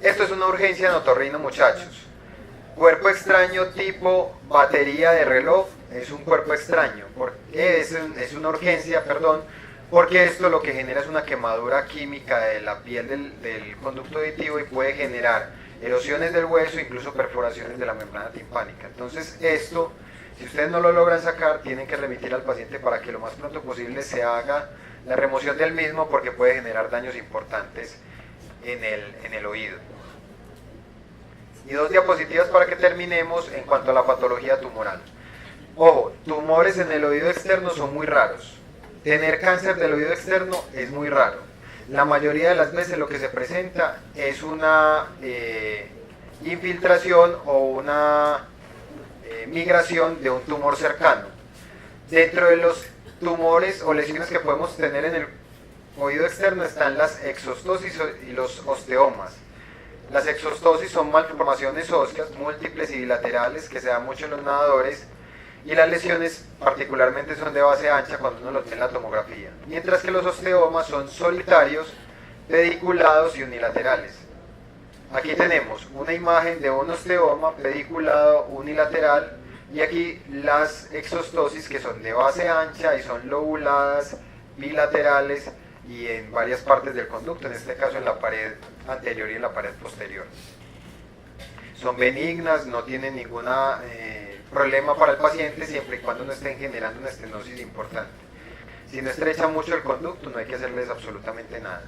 Esto es una urgencia en otorrino, muchachos. Cuerpo extraño tipo batería de reloj es un cuerpo extraño. Es una urgencia, perdón, porque esto lo que genera es una quemadura química de la piel del conducto auditivo y puede generar erosiones del hueso, incluso perforaciones de la membrana timpánica. Entonces esto, si ustedes no lo logran sacar, tienen que remitir al paciente para que lo más pronto posible se haga la remoción del mismo, porque puede generar daños importantes en el oído. Y 2 diapositivas para que terminemos en cuanto a la patología tumoral. Ojo, tumores en el oído externo son muy raros. Tener cáncer del oído externo es muy raro. La mayoría de las veces lo que se presenta es una infiltración o una migración de un tumor cercano. Dentro de los tumores o lesiones que podemos tener en el oído externo están las exostosis y los osteomas. Las exostosis son malformaciones óseas múltiples y bilaterales que se dan mucho en los nadadores, y las lesiones particularmente son de base ancha cuando uno lo tiene en la tomografía, mientras que los osteomas son solitarios, pediculados y unilaterales. Aquí tenemos una imagen de un osteoma pediculado unilateral, y aquí las exostosis, que son de base ancha y son lobuladas, bilaterales y en varias partes del conducto, en este caso en la pared anterior y en la pared posterior. Son benignas, no tienen ninguna problema para el paciente siempre y cuando no estén generando una estenosis importante. Si no estrecha mucho el conducto, no hay que hacerles absolutamente nada.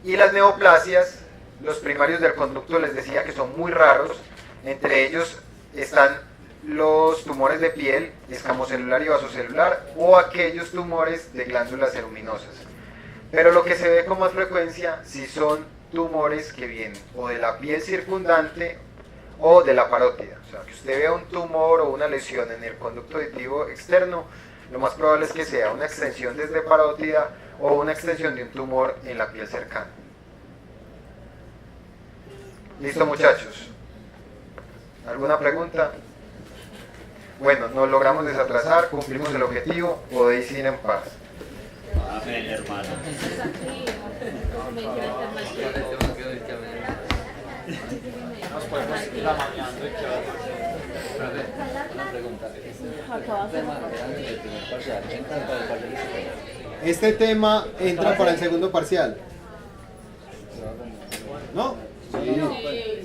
Y las neoplasias, los primarios del conducto, les decía que son muy raros. Entre ellos están los tumores de piel, escamocelular y vasocelular, o aquellos tumores de glándulas seruminosas. Pero lo que se ve con más frecuencia sí son tumores que vienen o de la piel circundante o de la parótida. O sea, que usted vea un tumor o una lesión en el conducto auditivo externo, lo más probable es que sea una extensión desde parótida o una extensión de un tumor en la piel cercana. ¿Listo, muchachos? ¿Alguna pregunta? Bueno, nos logramos desatrasar, cumplimos el objetivo, podéis ir en paz.
Amén, hermano.
Nos podemos ir amañando y quedar.
Una pregunta. Este tema era antes del primer parcial. ¿Entra para el parcial superior?
Este tema entra para el segundo parcial. ¿No?
Sí.